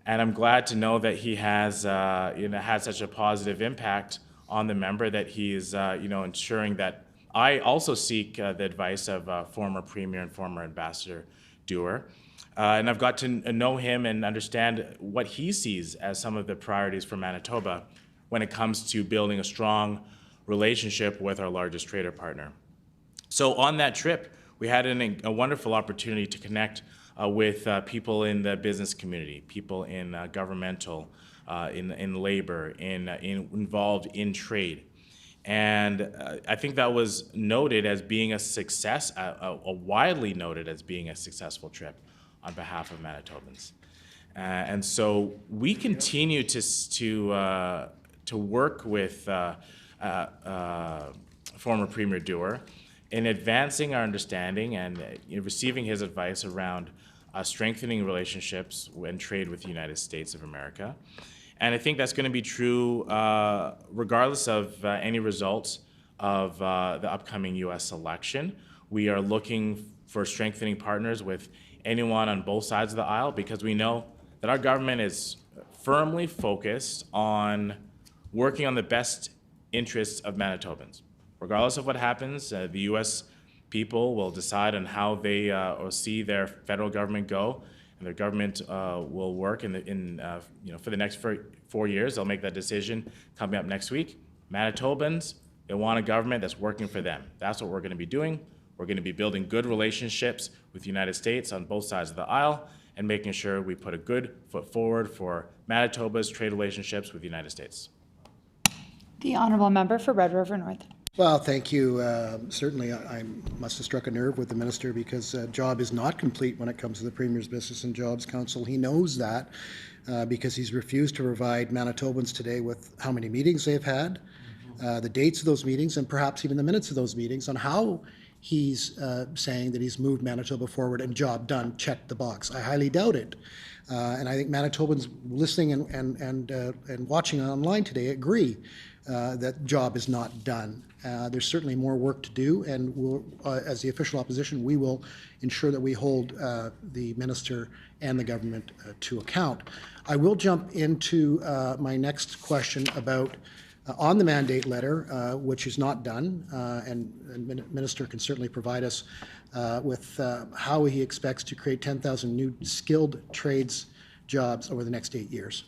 And I'm glad to know that he has had such a positive impact on the member that he's ensuring that I also seek the advice of former Premier and former Ambassador Doer. And I've got to know him and understand what he sees as some of the priorities for Manitoba when it comes to building a strong relationship with our largest trader partner. So on that trip, we had a wonderful opportunity to connect with people in the business community, people in governmental, in labor, involved in trade. And I think that was noted as being a success, widely noted as being a successful trip on behalf of Manitobans. And so we continue to work with former Premier Doer in advancing our understanding and receiving his advice around strengthening relationships and trade with the United States of America. And I think that's going to be true regardless of any results of the upcoming U.S. election. We are looking for strengthening partners with anyone on both sides of the aisle because we know that our government is firmly focused on working on the best interests of Manitobans. Regardless of what happens, the U.S. people will decide on how they see their federal government go. And their government will work for the next 4 years. They'll make that decision coming up next week. Manitobans, they want a government that's working for them. That's what we're going to be doing. We're going to be building good relationships with the United States on both sides of the aisle, and making sure we put a good foot forward for Manitoba's trade relationships with the United States. The honourable member for Red River North. Well, thank you. Certainly, I must have struck a nerve with the minister because job is not complete when it comes to the Premier's Business and Jobs Council. He knows that because he's refused to provide Manitobans today with how many meetings they've had, the dates of those meetings, and perhaps even the minutes of those meetings on how he's saying that he's moved Manitoba forward and job done, check the box. I highly doubt it. And I think Manitobans listening and watching online today agree that job is not done. There's certainly more work to do, and we'll, as the official opposition, we will ensure that we hold the minister and the government to account. I will jump into my next question about on the mandate letter, which is not done, and minister can certainly provide us with how he expects to create 10,000 new skilled trades jobs over the next 8 years.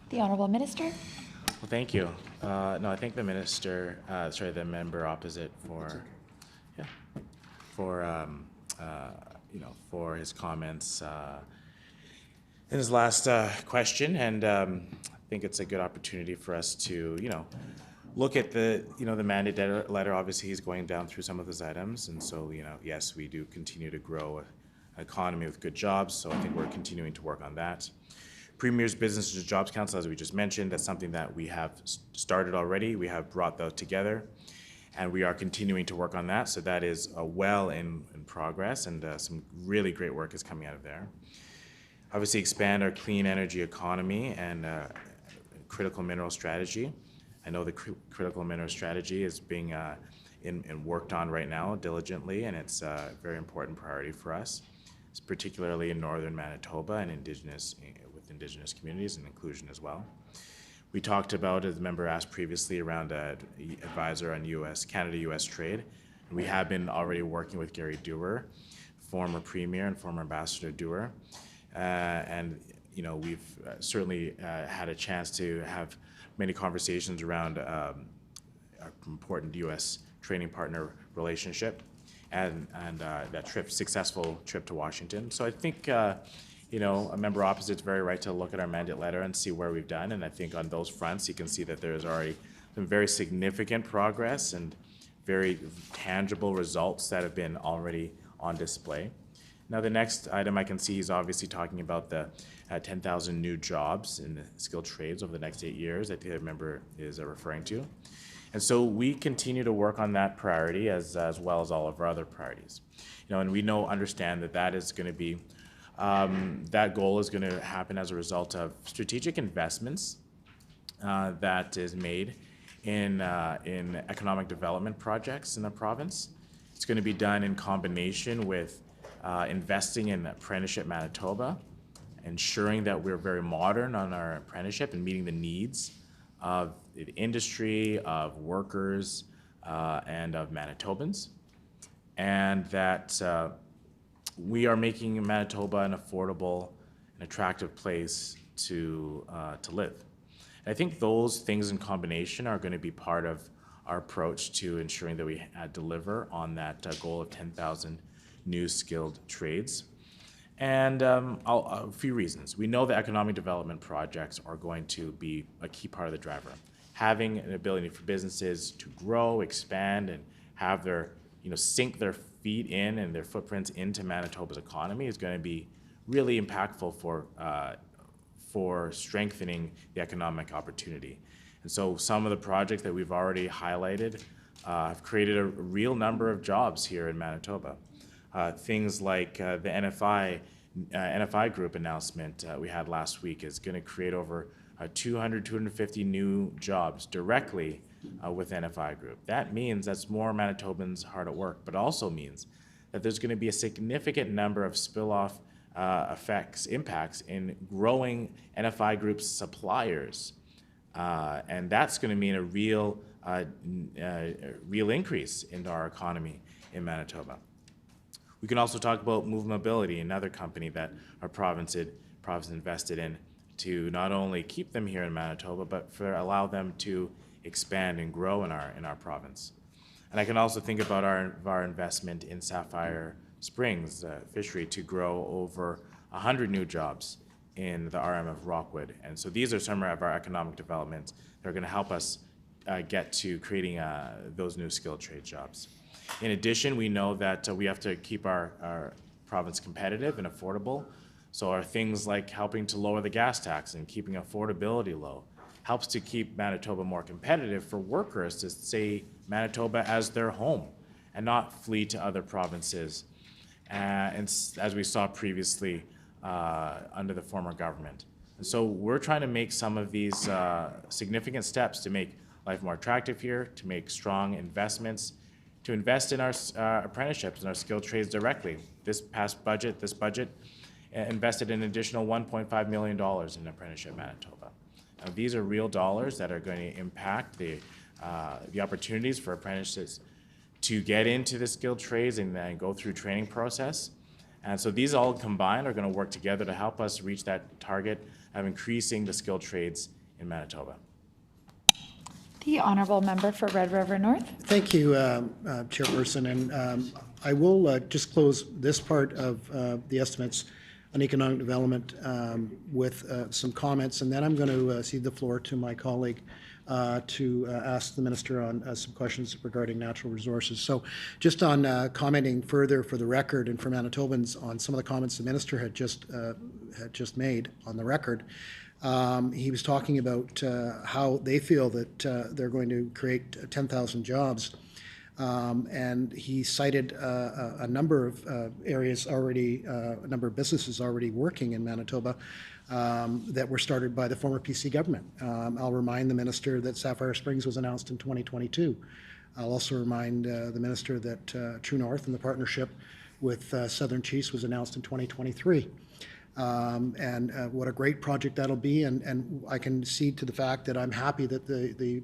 The Honorable Minister. Well, thank you. No, I thank the minister, the member opposite for, yeah, for, for his comments in his last question. And I think it's a good opportunity for us to, look at the, the mandate letter. Obviously, he's going down through some of those items. And so, yes, we do continue to grow an economy with good jobs. So I think we're continuing to work on that. Premier's Business and Jobs Council, as we just mentioned, that's something that we have started already. We have brought those together, and we are continuing to work on that. So that is well in progress, and some really great work is coming out of there. Obviously, expand our clean energy economy and critical mineral strategy. I know the critical mineral strategy is being worked on right now diligently, and it's a very important priority for us, particularly in northern Manitoba and with Indigenous communities and inclusion as well. We talked about, as the member asked previously, around an advisor on Canada-US trade. And we have been already working with Gary Doer, former Premier and former Ambassador Doer. We've certainly had a chance to have many conversations around our important U.S. trading partner relationship and that successful trip to Washington. So I think, a member opposite is very right to look at our mandate letter and see where we've done. And I think on those fronts, you can see that there's already some very significant progress and very tangible results that have been already on display. Now, the next item I can see is obviously talking about the 10,000 new jobs in the skilled trades over the next 8 years that the member is referring to. And so we continue to work on that priority as well as all of our other priorities. And we understand that is going to be, that goal is going to happen as a result of strategic investments that is made in economic development projects in the province. It's going to be done in combination with investing in Apprenticeship Manitoba, ensuring that we're very modern on our apprenticeship and meeting the needs of the industry, of workers, and of Manitobans, and that we are making Manitoba an affordable and attractive place to live. And I think those things in combination are going to be part of our approach to ensuring that we deliver on that goal of 10,000 new skilled trades. And a few reasons. We know that economic development projects are going to be a key part of the driver. Having an ability for businesses to grow, expand, and have their, sink their feet in and their footprints into Manitoba's economy is going to be really impactful for strengthening the economic opportunity. And so some of the projects that we've already highlighted have created a real number of jobs here in Manitoba. Things like the NFI Group announcement we had last week is going to create over 250 new jobs directly with NFI Group. That means that's more Manitobans hard at work, but also means that there's going to be a significant number of spill-off impacts in growing NFI Group's suppliers. And that's going to mean a real increase into our economy in Manitoba. We can also talk about Move Mobility, another company that our province invested in to not only keep them here in Manitoba, but allow them to expand and grow in our province. And I can also think about our investment in Sapphire Springs fishery to grow over 100 new jobs in the RM of Rockwood. And so these are some of our economic developments that are going to help us get to creating those new skilled trade jobs. In addition, we know that we have to keep our province competitive and affordable. So our things like helping to lower the gas tax and keeping affordability low helps to keep Manitoba more competitive for workers to say Manitoba as their home and not flee to other provinces. And as we saw previously under the former government. And so we're trying to make some of these significant steps to make life more attractive here, to make strong investments, to invest in our apprenticeships and our skilled trades directly. This budget invested an additional $1.5 million in Apprenticeship Manitoba. Now, these are real dollars that are going to impact the opportunities for apprentices to get into the skilled trades and then go through training process. And so these all combined are going to work together to help us reach that target of increasing the skilled trades in Manitoba. The honourable member for Red River North. Thank you, Chairperson. And I will just close this part of the estimates on economic development with some comments, and then I'm going to cede the floor to my colleague to ask the minister on some questions regarding natural resources. So just on commenting further for the record and for Manitobans on some of the comments the minister had just made on the record. He was talking about how they feel that they're going to create 10,000 jobs. And he cited a number of areas already, a number of businesses already working in Manitoba that were started by the former PC government. I'll remind the minister that Sapphire Springs was announced in 2022. I'll also remind the minister that True North and the partnership with Southern Chiefs was announced in 2023. And what a great project that'll be. And I can cede to the fact that I'm happy that the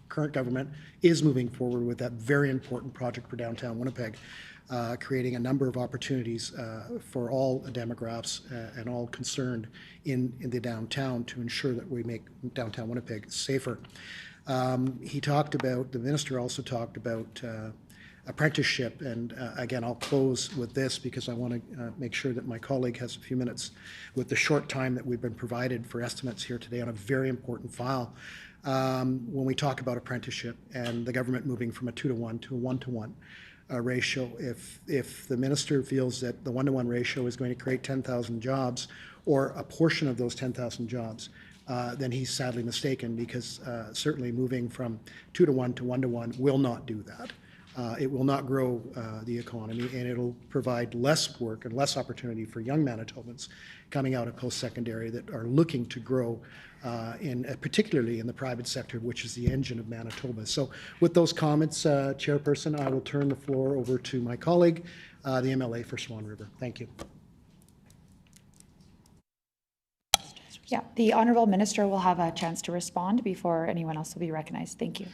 current government is moving forward with that very important project for downtown Winnipeg, creating a number of opportunities for all demographics and all concerned in the downtown to ensure that we make downtown Winnipeg safer. He talked about, the minister also talked about apprenticeship, and again, I'll close with this because I want to make sure that my colleague has a few minutes with the short time that we've been provided for estimates here today on a very important file. When we talk about apprenticeship and the government moving from a 2-to-1 to a 1-to-1 ratio, if the minister feels that the 1-to-1 ratio is going to create 10,000 jobs or a portion of those 10,000 jobs, then he's sadly mistaken, because certainly moving from 2-to-1 to 1-to-1 will not do that. It will not grow the economy, and it'll provide less work and less opportunity for young Manitobans coming out of post-secondary that are looking to grow particularly in the private sector, which is the engine of Manitoba. So with those comments, Chairperson, I will turn the floor over to my colleague, the MLA for Swan River. Thank you. Yeah, the honourable minister will have a chance to respond before anyone else will be recognized. Thank you.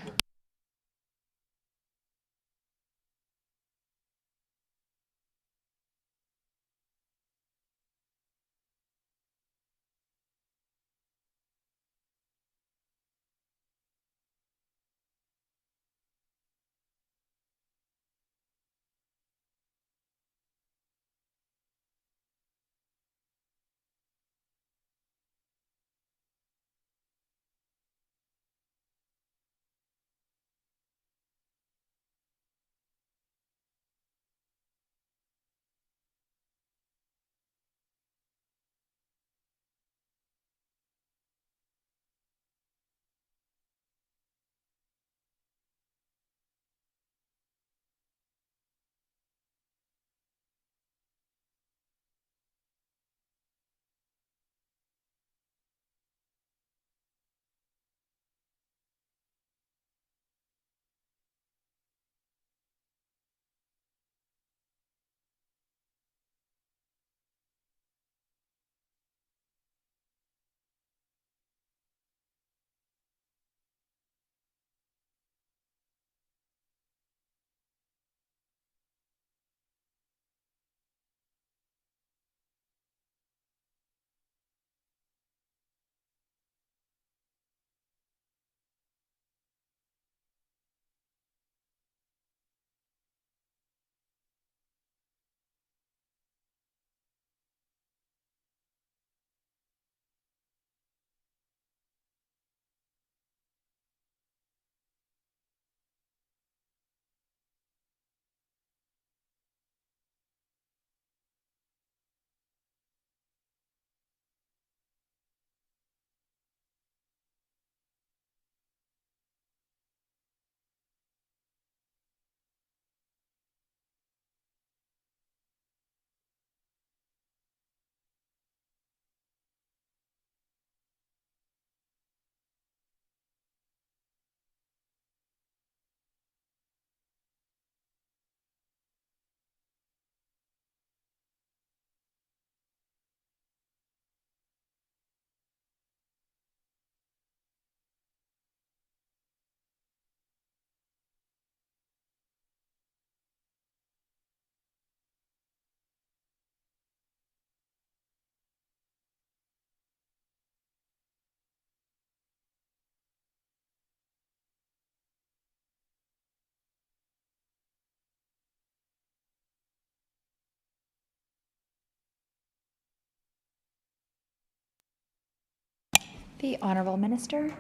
The Honorable Minister.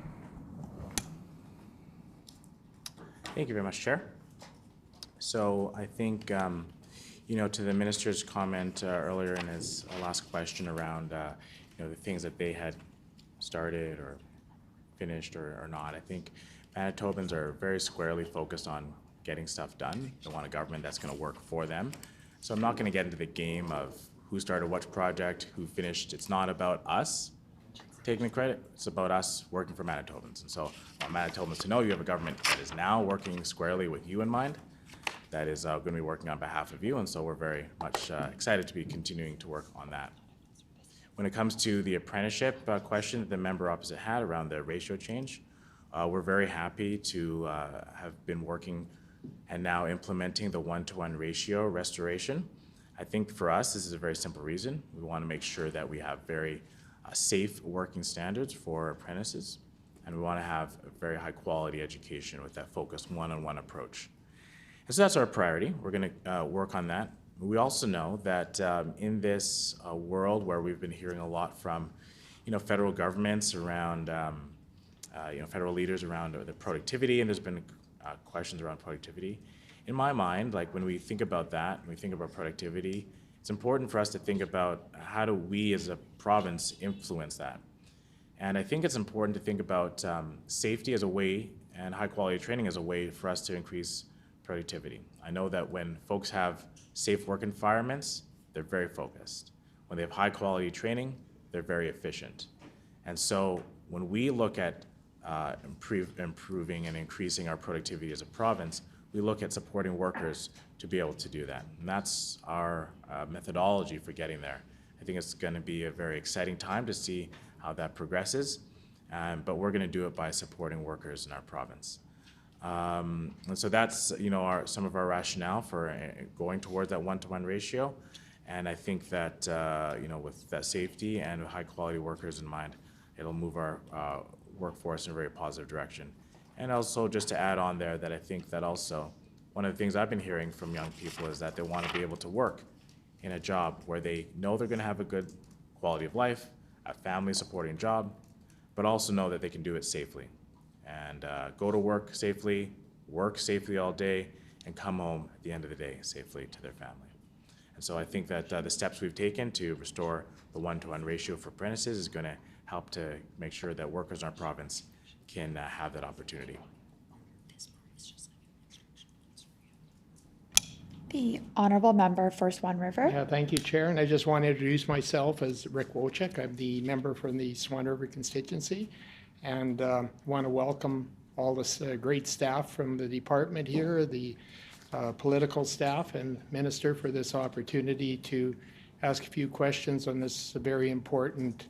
Thank you very much, Chair. So I think, to the minister's comment earlier in his last question around, the things that they had started or finished or not, I think Manitobans are very squarely focused on getting stuff done. They want a government that's going to work for them. So I'm not going to get into the game of who started which project, who finished. It's not about us taking the credit. It's about us working for Manitobans. And so I want Manitobans to know you have a government that is now working squarely with you in mind, that is going to be working on behalf of you. And so we're very much excited to be continuing to work on that. When it comes to the apprenticeship question that the member opposite had around the ratio change, we're very happy to have been working and now implementing the 1-to-1 ratio restoration. I think for us, this is a very simple reason. We want to make sure that we have very safe working standards for apprentices, and we want to have a very high quality education with that focused one-on-one approach. And so that's our priority. We're going to work on that. We also know that in this world where we've been hearing a lot from, federal governments around, federal leaders around the productivity, and there's been questions around productivity. In my mind, like when we think about that, when we think about productivity, it's important for us to think about how do we as a province influence that. And I think it's important to think about safety as a way and high quality training as a way for us to increase productivity. I know that when folks have safe work environments, they're very focused. When they have high quality training, they're very efficient. And so when we look at improving and increasing our productivity as a province, we look at supporting workers to be able to do that. And that's our methodology for getting there. I think it's going to be a very exciting time to see how that progresses, but we're going to do it by supporting workers in our province. And so that's some of our rationale for going towards that 1-to-1 ratio. And I think that with that safety and high quality workers in mind, it'll move our workforce in a very positive direction. And also just to add on there that I think that also one of the things I've been hearing from young people is that they want to be able to work in a job where they know they're going to have a good quality of life, a family supporting job, but also know that they can do it safely and go to work safely all day, and come home at the end of the day safely to their family. And so I think that the steps we've taken to restore the 1-to-1 ratio for apprentices is going to help to make sure that workers in our province can have that opportunity. The Honorable Member for Swan River. Yeah, thank you, Chair. And I just want to introduce myself as Rick Wojcik. I'm the member from the Swan River constituency, and want to welcome all this great staff from the department here, the political staff and minister for this opportunity to ask a few questions on this very important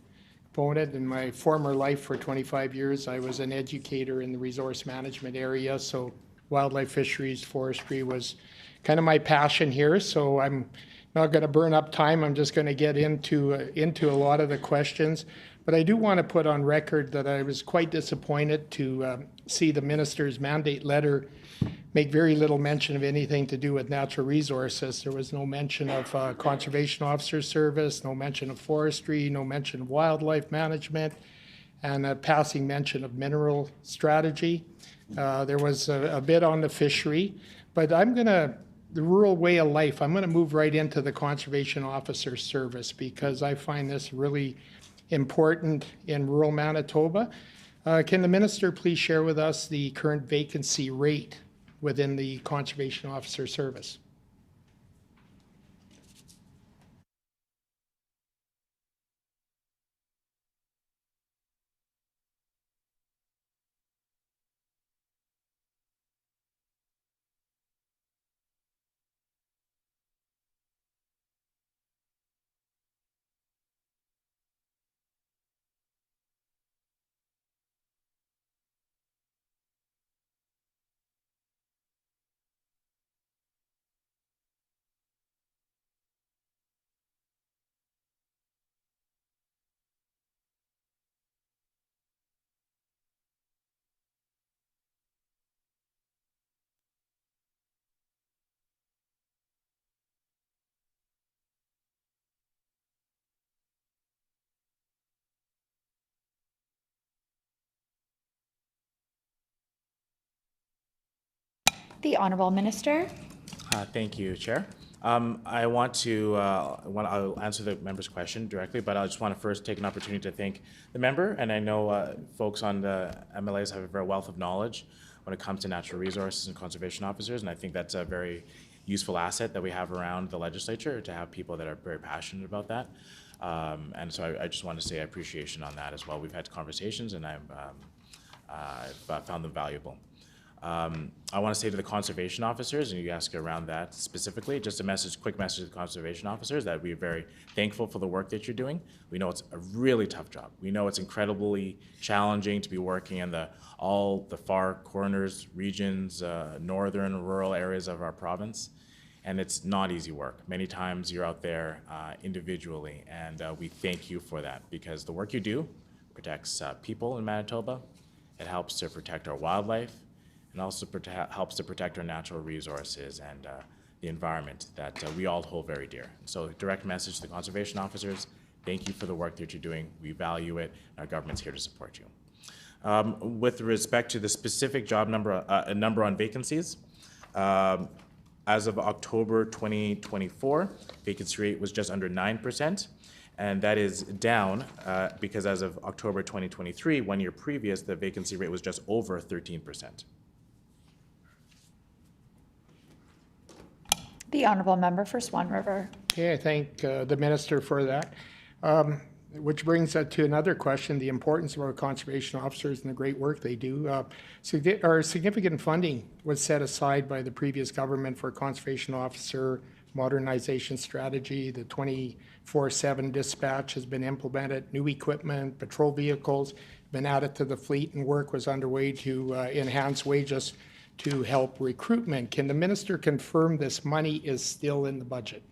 component. In my former life for 25 years, I was an educator in the resource management area, so wildlife, fisheries, forestry was kind of my passion here. So I'm not going to burn up time. I'm just going to get into a lot of the questions. But I do want to put on record that I was quite disappointed to see the minister's mandate letter make very little mention of anything to do with natural resources. There was no mention of conservation officer service, no mention of forestry, no mention of wildlife management, and a passing mention of mineral strategy. There was a bit on the fishery, but the rural way of life, I'm going to move right into the conservation officer service because I find this really important in rural Manitoba. Can the minister please share with us the current vacancy rate within the conservation officer service? The Honorable Minister. Thank you, Chair. I'll answer the member's question directly, but I just want to first take an opportunity to thank the member. And I know folks on the MLAs have a very wealth of knowledge when it comes to natural resources and conservation officers. And I think that's a very useful asset that we have around the legislature, to have people that are very passionate about that. And so I just want to say appreciation on that as well. We've had conversations, and I've found them valuable. I want to say to the conservation officers, and you ask around that specifically, just quick message to the conservation officers that we're very thankful for the work that you're doing. We know it's a really tough job. We know it's incredibly challenging to be working in all the far corners, regions, northern, rural areas of our province. And it's not easy work. Many times you're out there individually, and we thank you for that, because the work you do protects people in Manitoba. It helps to protect our wildlife, and also helps to protect our natural resources and the environment that we all hold very dear. So direct message to the conservation officers, thank you for the work that you're doing. We value it, and our government's here to support you. With respect to the specific job number on vacancies, as of October 2024, vacancy rate was just under 9%. And that is down because as of October 2023, 1 year previous, the vacancy rate was just over 13%. The Honorable Member for Swan River. Okay, I thank the minister for that. Which brings us to another question, the importance of our conservation officers and the great work they do. Our significant funding was set aside by the previous government for conservation officer modernization strategy. The 24/7 dispatch has been implemented, new equipment, patrol vehicles been added to the fleet, and work was underway to enhance wages to help recruitment. Can the minister confirm this money is still in the budget?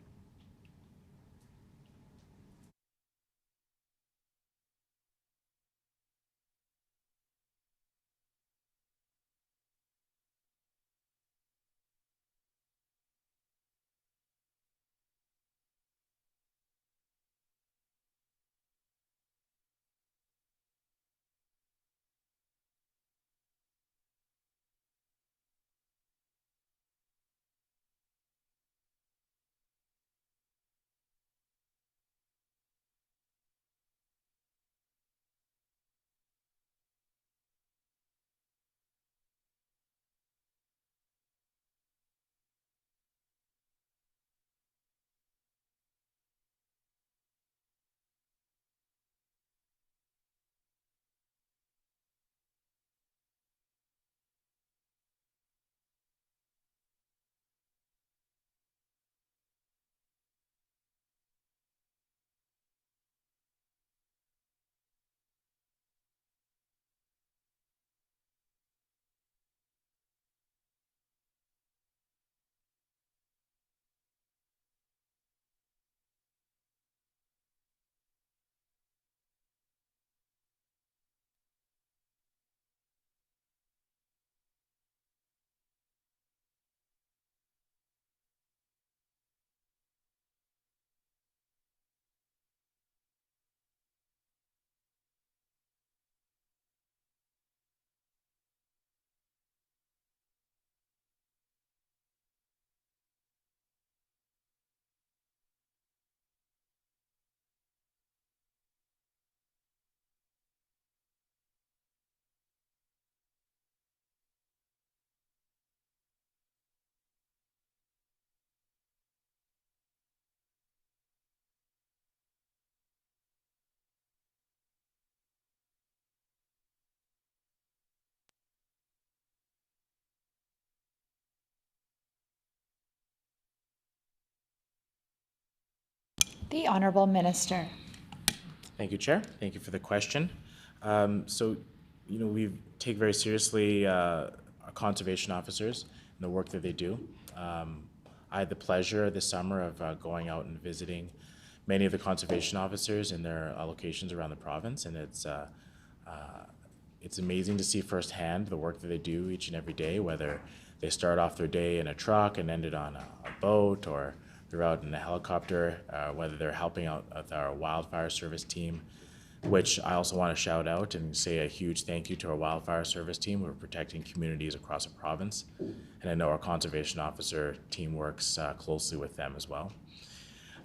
The Honorable Minister. Thank you, Chair. Thank you for the question. We take very seriously our conservation officers and the work that they do. I had the pleasure this summer of going out and visiting many of the conservation officers in their locations around the province, and it's amazing to see firsthand the work that they do each and every day, whether they start off their day in a truck and ended on a boat, or they're out in a helicopter, whether they're helping out with our wildfire service team. which I also want to shout out and say a huge thank you to our wildfire service team who are protecting communities across the province. And I know our conservation officer team works closely with them as well.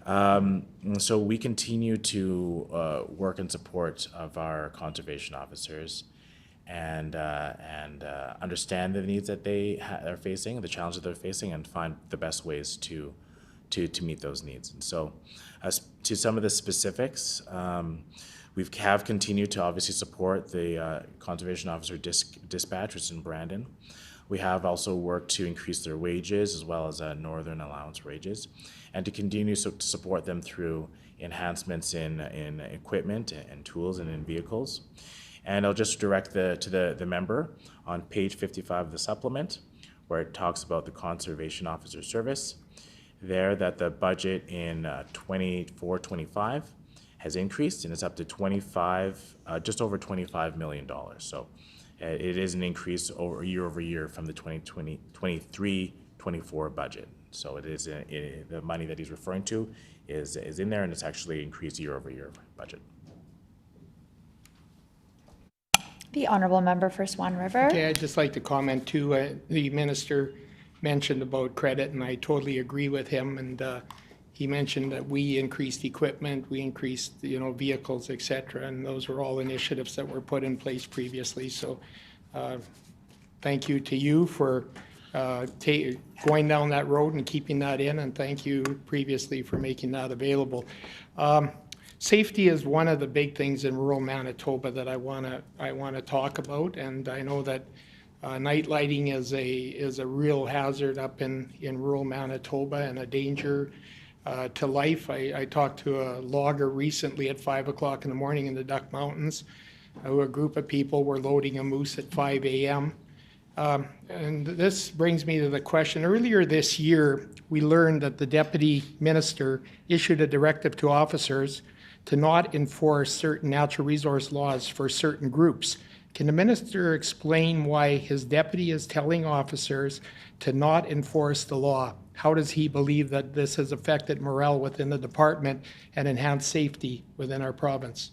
And so we continue to work in support of our conservation officers and understand the needs that they are facing, the challenges they're facing, and find the best ways to meet those needs. And so, as to some of the specifics, we have continued to obviously support the conservation officer dispatch, which is in Brandon. We have also worked to increase their wages as well as Northern Allowance wages, and to continue to support them through enhancements in equipment and tools and in vehicles. And I'll just direct to the member on page 55 of the supplement, where it talks about the conservation officer service. There, that the budget in 24-25 has increased, and it's up to just over $25 million. So it is an increase year over year from the 23-24 budget. So it is the money that he's referring to is in there, and it's actually increased year over year budget. The honourable member for Swan River. Okay, I'd just like to comment too. The minister mentioned about credit, and I totally agree with him. And he mentioned that we increased equipment, we increased vehicles, etc. And those were all initiatives that were put in place previously. So thank you to you for going down that road and keeping that in, and thank you previously for making that available. Safety is one of the big things in rural Manitoba that I want to talk about, and I know that night lighting is a real hazard up in rural Manitoba and a danger to life. I talked to a logger recently at 5 o'clock in the morning in the Duck Mountains, who a group of people were loading a moose at 5 a.m. And this brings me to the question. Earlier this year, we learned that the deputy minister issued a directive to officers to not enforce certain natural resource laws for certain groups. Can the minister explain why his deputy is telling officers to not enforce the law? How does he believe that this has affected morale within the department and enhanced safety within our province?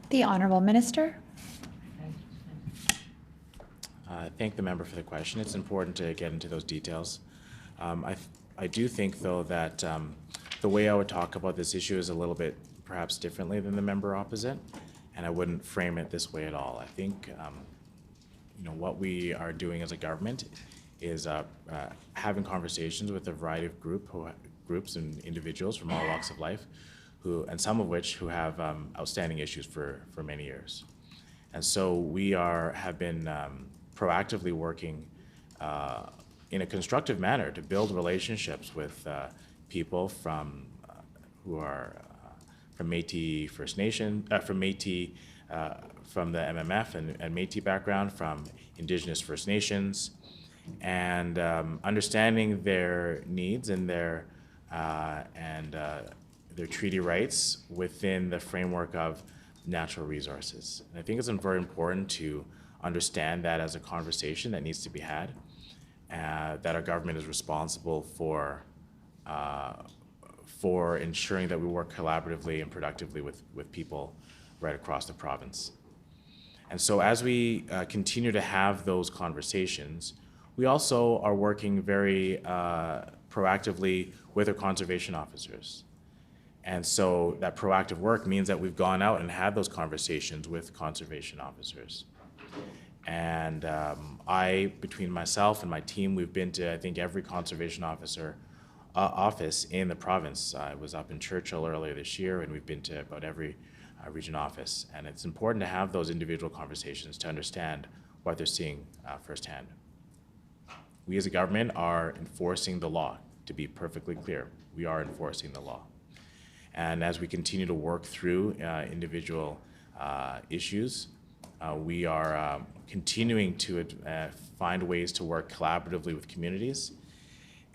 The honourable minister. Thank the member for the question. It's important to get into those details. I do think, though, that the way I would talk about this issue is a little bit perhaps differently than the member opposite, and I wouldn't frame it this way at all. I think what we are doing as a government is having conversations with a variety of groups and individuals from all walks of life, and some of which who have outstanding issues for many years. And so we have been proactively working in a constructive manner to build relationships with people who are from Métis First Nation, from Métis, from the MMF and Métis background, from Indigenous First Nations, and understanding their needs and their treaty rights within the framework of natural resources. And I think it's very important to understand that as a conversation that needs to be had, that our government is responsible for ensuring that we work collaboratively and productively with people right across the province. And so as we continue to have those conversations, we also are working very proactively with our conservation officers. And so that proactive work means that we've gone out and had those conversations with conservation officers. And between myself and my team, we've been to, I think, every conservation officer office in the province. I was up in Churchill earlier this year, and we've been to about every region office. And it's important to have those individual conversations to understand what they're seeing firsthand. We as a government are enforcing the law, to be perfectly clear. We are enforcing the law. And as we continue to work through individual issues, we are continuing to find ways to work collaboratively with communities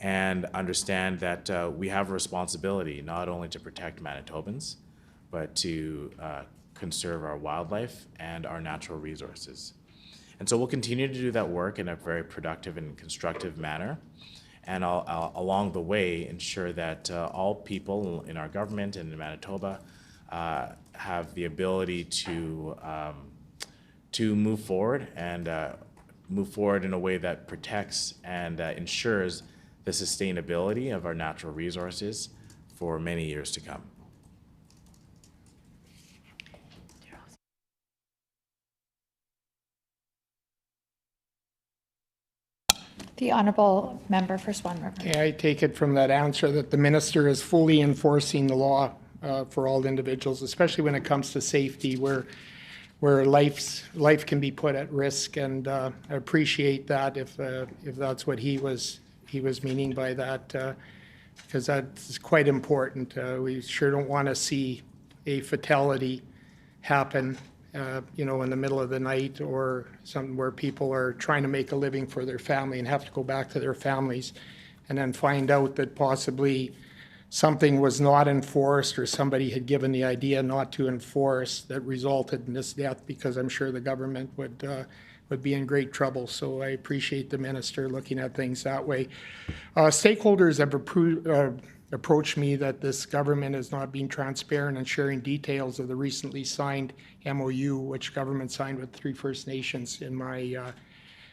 and understand that we have a responsibility not only to protect Manitobans, but to conserve our wildlife and our natural resources. And so we'll continue to do that work in a very productive and constructive manner, and along the way ensure that all people in our government and in Manitoba have the ability to move forward and move forward in a way that protects and ensures the sustainability of our natural resources for many years to come. The honourable member for Swan River. Okay, I take it from that answer that the minister is fully enforcing the law for all individuals, especially when it comes to safety, where life can be put at risk, and I appreciate that if that's what he was meaning by that, because that's quite important. We sure don't want to see a fatality happen, in the middle of the night, or something where people are trying to make a living for their family and have to go back to their families and then find out that possibly something was not enforced, or somebody had given the idea not to enforce, that resulted in this death, because I'm sure the government would be in great trouble. So I appreciate the minister looking at things that way. Stakeholders have approached me that this government is not being transparent and sharing details of the recently signed MOU, which government signed with 3 First Nations in my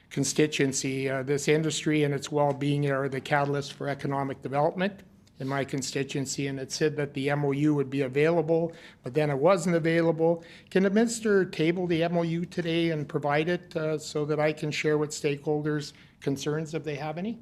constituency. This industry and its well-being are the catalyst for economic development in my constituency, and it said that the MOU would be available, but then it wasn't available. Can the minister table the MOU today and provide it so that I can share with stakeholders concerns if they have any?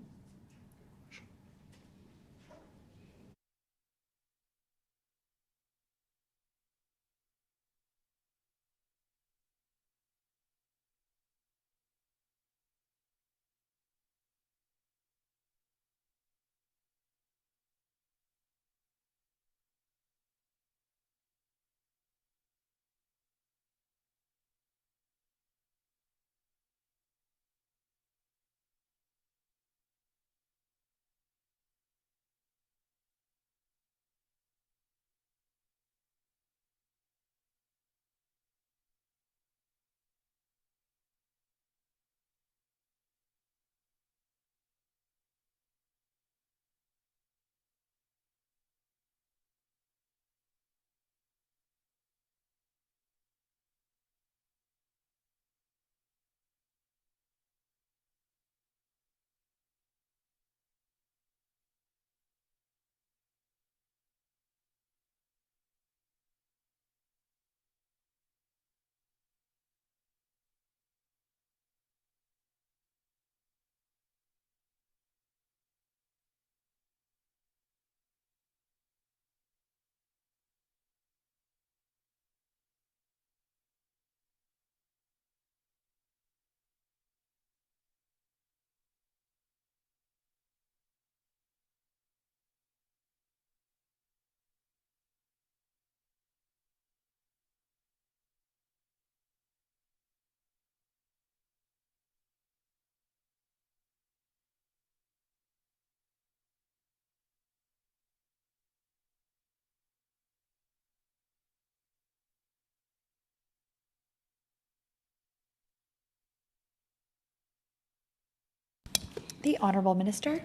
The Honorable Minister.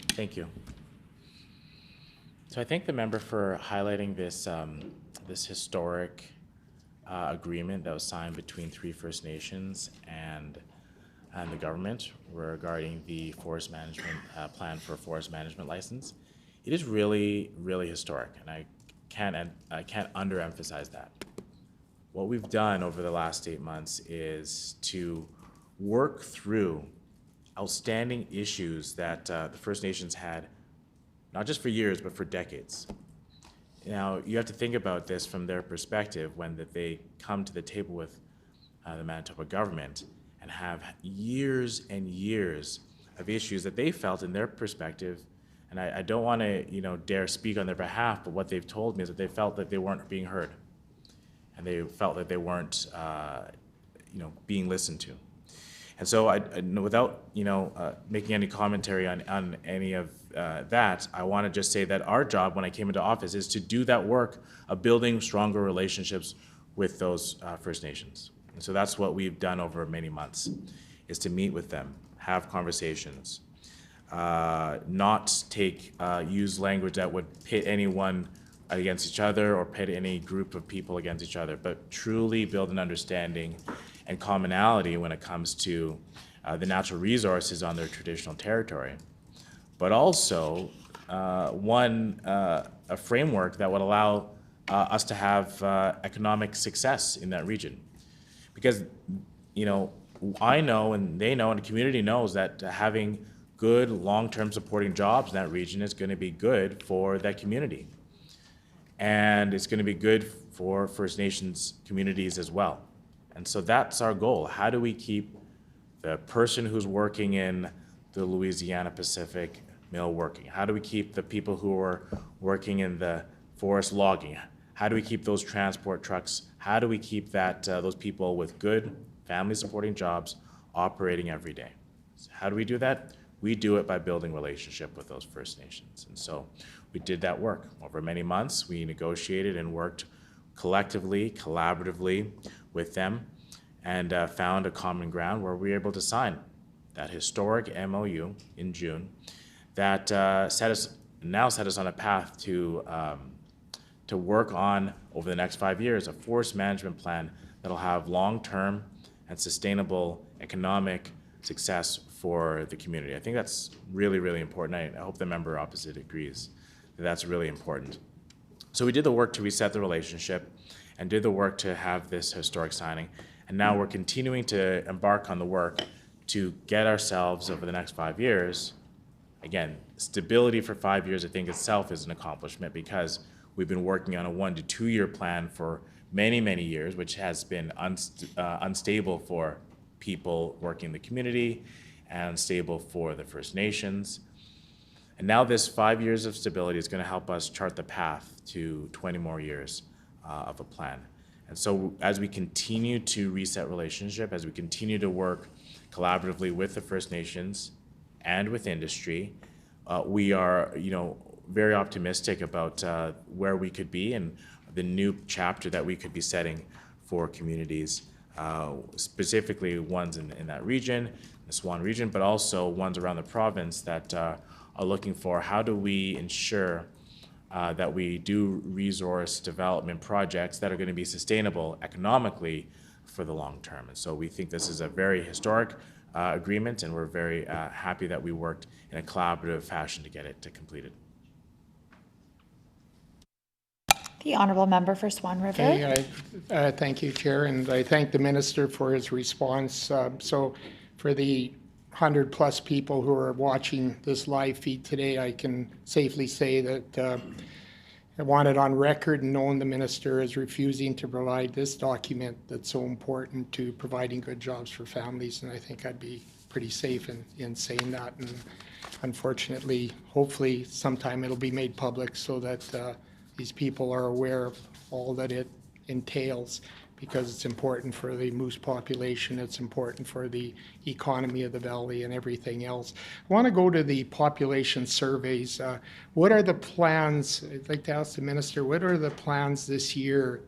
Thank you. So I thank the member for highlighting this, this historic agreement that was signed between 3 First Nations and the government regarding the forest management plan for a forest management license. It is really, really historic, and I can't underemphasize that. What we've done over the last 8 months is to work through outstanding issues that the First Nations had, not just for years, but for decades. Now, you have to think about this from their perspective when that they come to the table with the Manitoba government and have years and years of issues that they felt in their perspective. And I don't want to, dare speak on their behalf, but what they've told me is that they felt that they weren't being heard, and they felt that they weren't, being listened to. And so, without making any commentary on any of that, I want to just say that our job when I came into office is to do that work of building stronger relationships with those First Nations. And so that's what we've done over many months, is to meet with them, have conversations, not use language that would pit anyone against each other or pit any group of people against each other, but truly build an understanding and commonality when it comes to the natural resources on their traditional territory, but also a framework that would allow us to have economic success in that region. Because, I know and they know and the community knows that having good long-term supporting jobs in that region is going to be good for that community. And it's going to be good for First Nations communities as well. And so that's our goal. How do we keep the person who's working in the Louisiana Pacific mill working? How do we keep the people who are working in the forest logging? How do we keep those transport trucks? How do we keep those people with good family supporting jobs operating every day? So how do we do that? We do it by building relationship with those First Nations. And so we did that work. Over many months, we negotiated and worked collectively, collaboratively with them, and found a common ground where we were able to sign that historic MOU in June that set us on a path to work on, over the next 5 years, a forest management plan that'll have long-term and sustainable economic success for the community. I think that's really, really important. I hope the member opposite agrees that that's really important. So we did the work to reset the relationship and did the work to have this historic signing. And now we're continuing to embark on the work to get ourselves over the next 5 years. Again, stability for 5 years, I think itself is an accomplishment, because we've been working on a 1 to 2 year plan for many, many years, which has been unstable for people working in the community and unstable for the First Nations. And now this 5 years of stability is going to help us chart the path to 20 more years of a plan. And so as we continue to reset relationship, as we continue to work collaboratively with the First Nations and with industry, we are, very optimistic about where we could be and the new chapter that we could be setting for communities, specifically ones in that region, the Swan region, but also ones around the province that are looking for how do we ensure that we do resource development projects that are going to be sustainable economically for the long term. And so we think this is a very historic agreement, and we're very happy that we worked in a collaborative fashion to get it completed. The Honourable Member for Swan River. Okay, thank you, Chair, and I thank the Minister for his response. So for the 100-plus people who are watching this live feed today, I can safely say that I want it on record and known the Minister is refusing to provide this document that's so important to providing good jobs for families, and I think I'd be pretty safe in saying that. And unfortunately, hopefully sometime it'll be made public so that these people are aware of all that it entails, because it's important for the moose population, it's important for the economy of the valley and everything else. I want to go to the population surveys. What are the plans? I'd like to ask the Minister, what are the plans this year?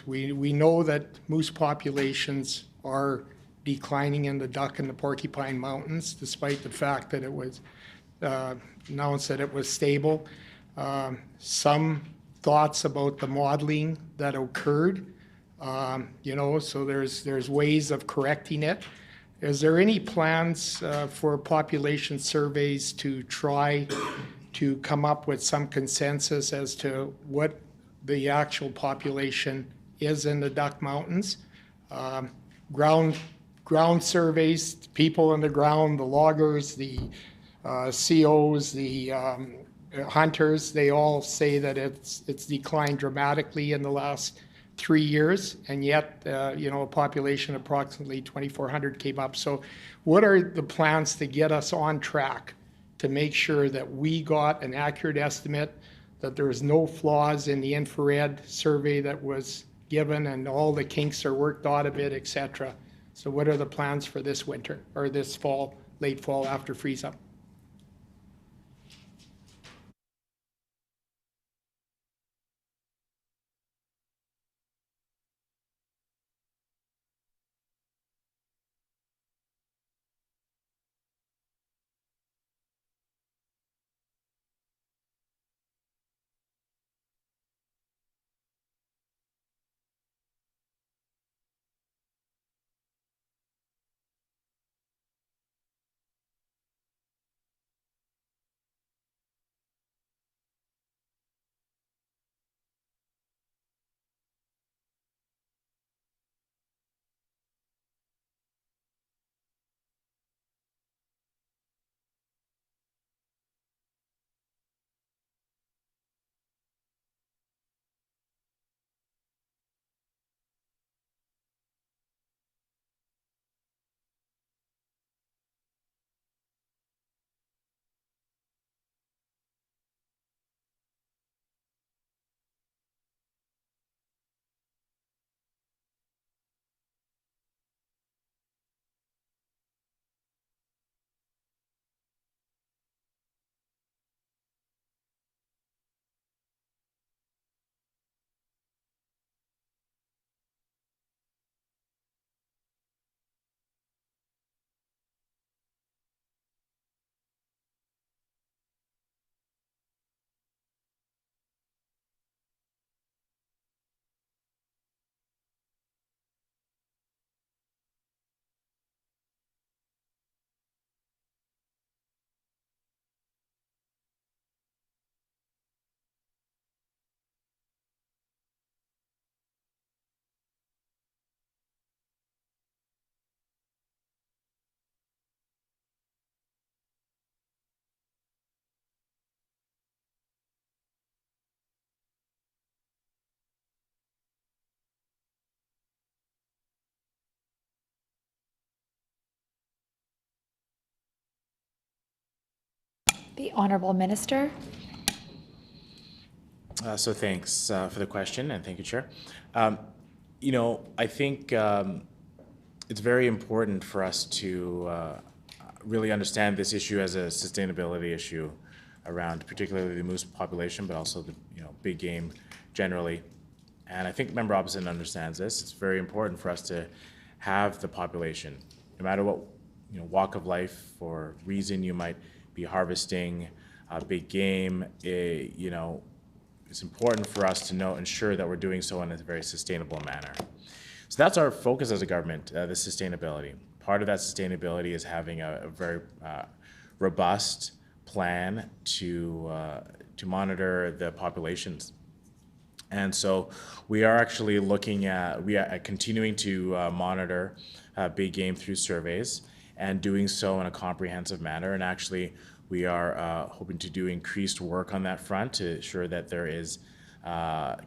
We know that moose populations are declining in the Duck and the Porcupine Mountains, despite the fact that it was announced that it was stable. Some thoughts about the modeling that occurred, so there's ways of correcting it. Is there any plans for population surveys to try to come up with some consensus as to what the actual population is in the Duck Mountains? Ground surveys, people on the ground, the loggers, the COs, the hunters, they all say that it's declined dramatically in the last 3 years, and yet, a population approximately 2,400 came up. So what are the plans to get us on track to make sure that we got an accurate estimate, that there's no flaws in the infrared survey that was given and all the kinks are worked out of it, etc.? So what are the plans for this winter or this fall, late fall after freeze up? The Honorable Minister. So thanks for the question, and thank you, Chair. I think it's very important for us to really understand this issue as a sustainability issue around particularly the moose population, but also the big game generally. And I think Member Robinson understands this. It's very important for us to have the population, no matter what walk of life or reason you might be harvesting big game. It's important for us to ensure that we're doing so in a very sustainable manner. So that's our focus as a government, the sustainability. Part of that sustainability is having a very robust plan to monitor the populations. And so we are actually looking at, continuing to monitor big game through surveys and doing so in a comprehensive manner. And actually, we are hoping to do increased work on that front to ensure that there is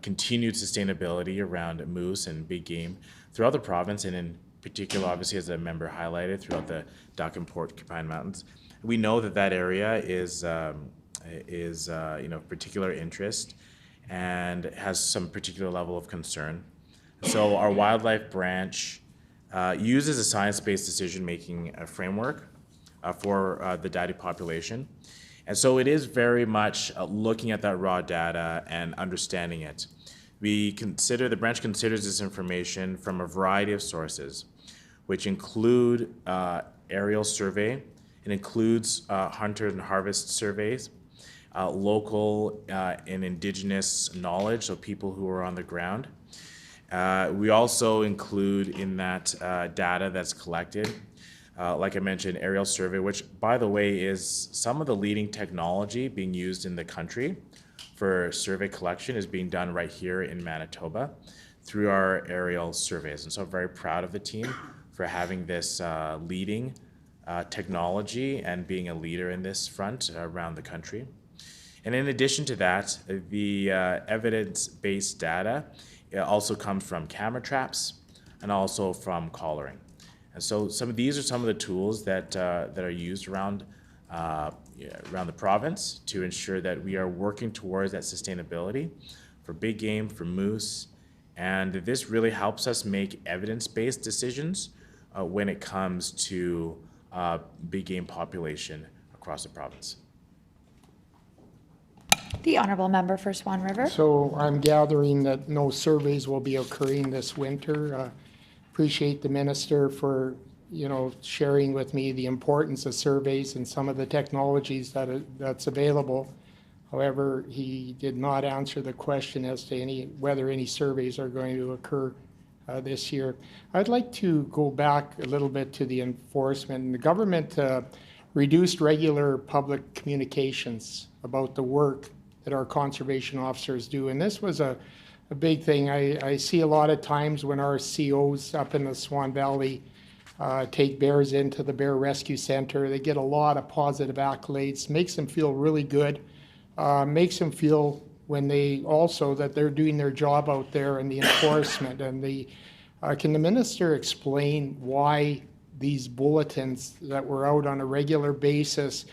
continued sustainability around moose and big game throughout the province, and in particular, obviously, as the member highlighted, throughout the Duck and Porcupine Mountains. We know that area is particular interest and has some particular level of concern. So our wildlife branch uses a science-based decision-making framework for the Dadi population. And so it is very much looking at that raw data and understanding it. The branch considers this information from a variety of sources. which include aerial survey. It includes hunter and harvest surveys, local and indigenous knowledge, so people who are on the ground. We also include in that data that's collected, like I mentioned, aerial survey, which, by the way, is some of the leading technology being used in the country for survey collection is being done right here in Manitoba through our aerial surveys. And so I'm very proud of the team for having this leading technology and being a leader in this front around the country. And in addition to that, the evidence-based data also comes from camera traps and also from collaring. And so these are some of the tools that are used around the province to ensure that we are working towards that sustainability for big game, for moose, and this really helps us make evidence-based decisions when it comes to big game population across the province. The honourable member for Swan River. So I'm gathering that no surveys will be occurring this winter. Appreciate the minister for, sharing with me the importance of surveys and some of the technologies that's available. However, he did not answer the question as to whether any surveys are going to occur this year. I'd like to go back a little bit to the enforcement. The government reduced regular public communications about the work that our conservation officers do, and this was a big thing. I see a lot of times when our COs up in the Swan Valley take bears into the Bear Rescue Center, they get a lot of positive accolades, makes them feel really good, makes them feel when that they're doing their job out there in the enforcement. And can the minister explain why these bulletins that were out on a regular basis,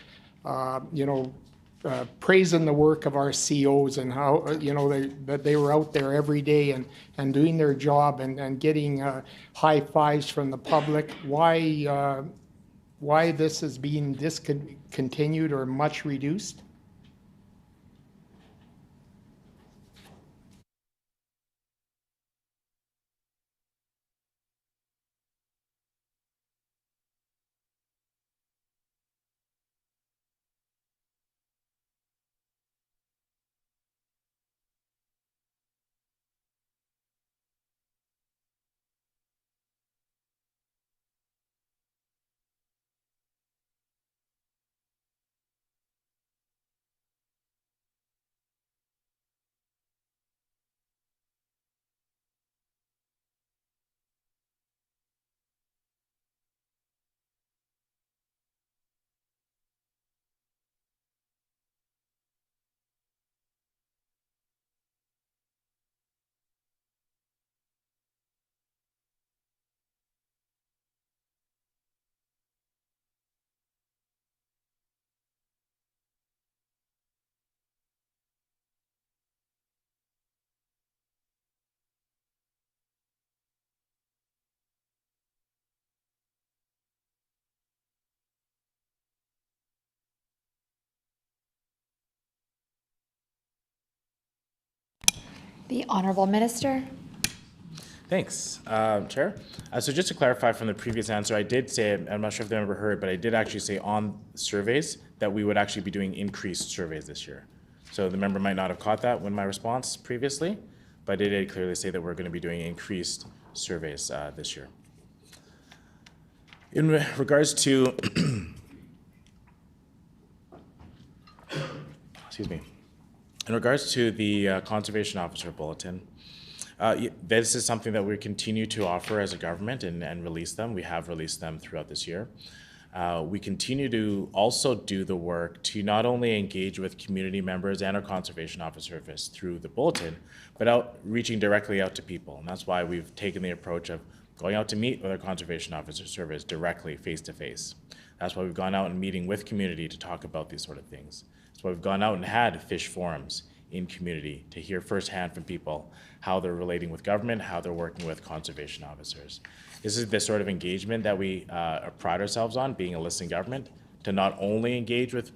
praising the work of our COs and how, that they were out there every day and doing their job and getting high fives from the public, why this is being discontinued or much reduced? The honourable minister. Thanks, Chair. So just to clarify from the previous answer, I did say, I'm not sure if they ever heard, but I did actually say on surveys that we would actually be doing increased surveys this year. So the member might not have caught that when my response previously, but I did clearly say that we're going to be doing increased surveys this year. In regards to, excuse me, in regards to the Conservation Officer Bulletin, this is something that we continue to offer as a government and release them. We have released them throughout this year. We continue to also do the work to not only engage with community members and our Conservation Officer Service through the bulletin, but reaching directly out to people. And that's why we've taken the approach of going out to meet with our Conservation Officer Service directly, face to face. That's why we've gone out and meeting with community to talk about these sort of things. That's why we've gone out and had fish forums in community to hear firsthand from people how they're relating with government, how they're working with conservation officers. This is the sort of engagement that we pride ourselves on, being a listening government, to not only engage with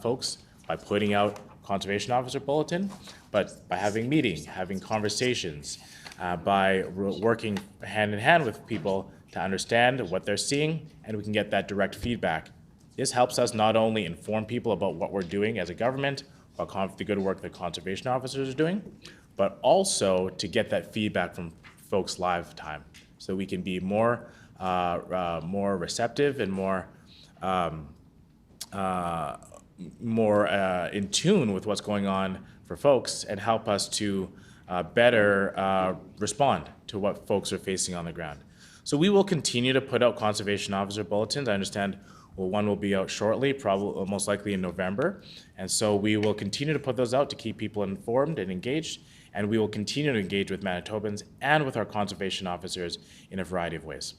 folks by putting out Conservation Officer Bulletin, but by having meetings, having conversations, by working hand in hand with people to understand what they're seeing, and we can get that direct feedback. This helps us not only inform people about what we're doing as a government, about the good work that conservation officers are doing, but also to get that feedback from folks live time, so we can be more receptive and more in tune with what's going on for folks, and help us to better respond to what folks are facing on the ground. So we will continue to put out conservation officer bulletins. I understand one will be out shortly, probably most likely in November. And so we will continue to put those out to keep people informed and engaged. And we will continue to engage with Manitobans and with our conservation officers in a variety of ways.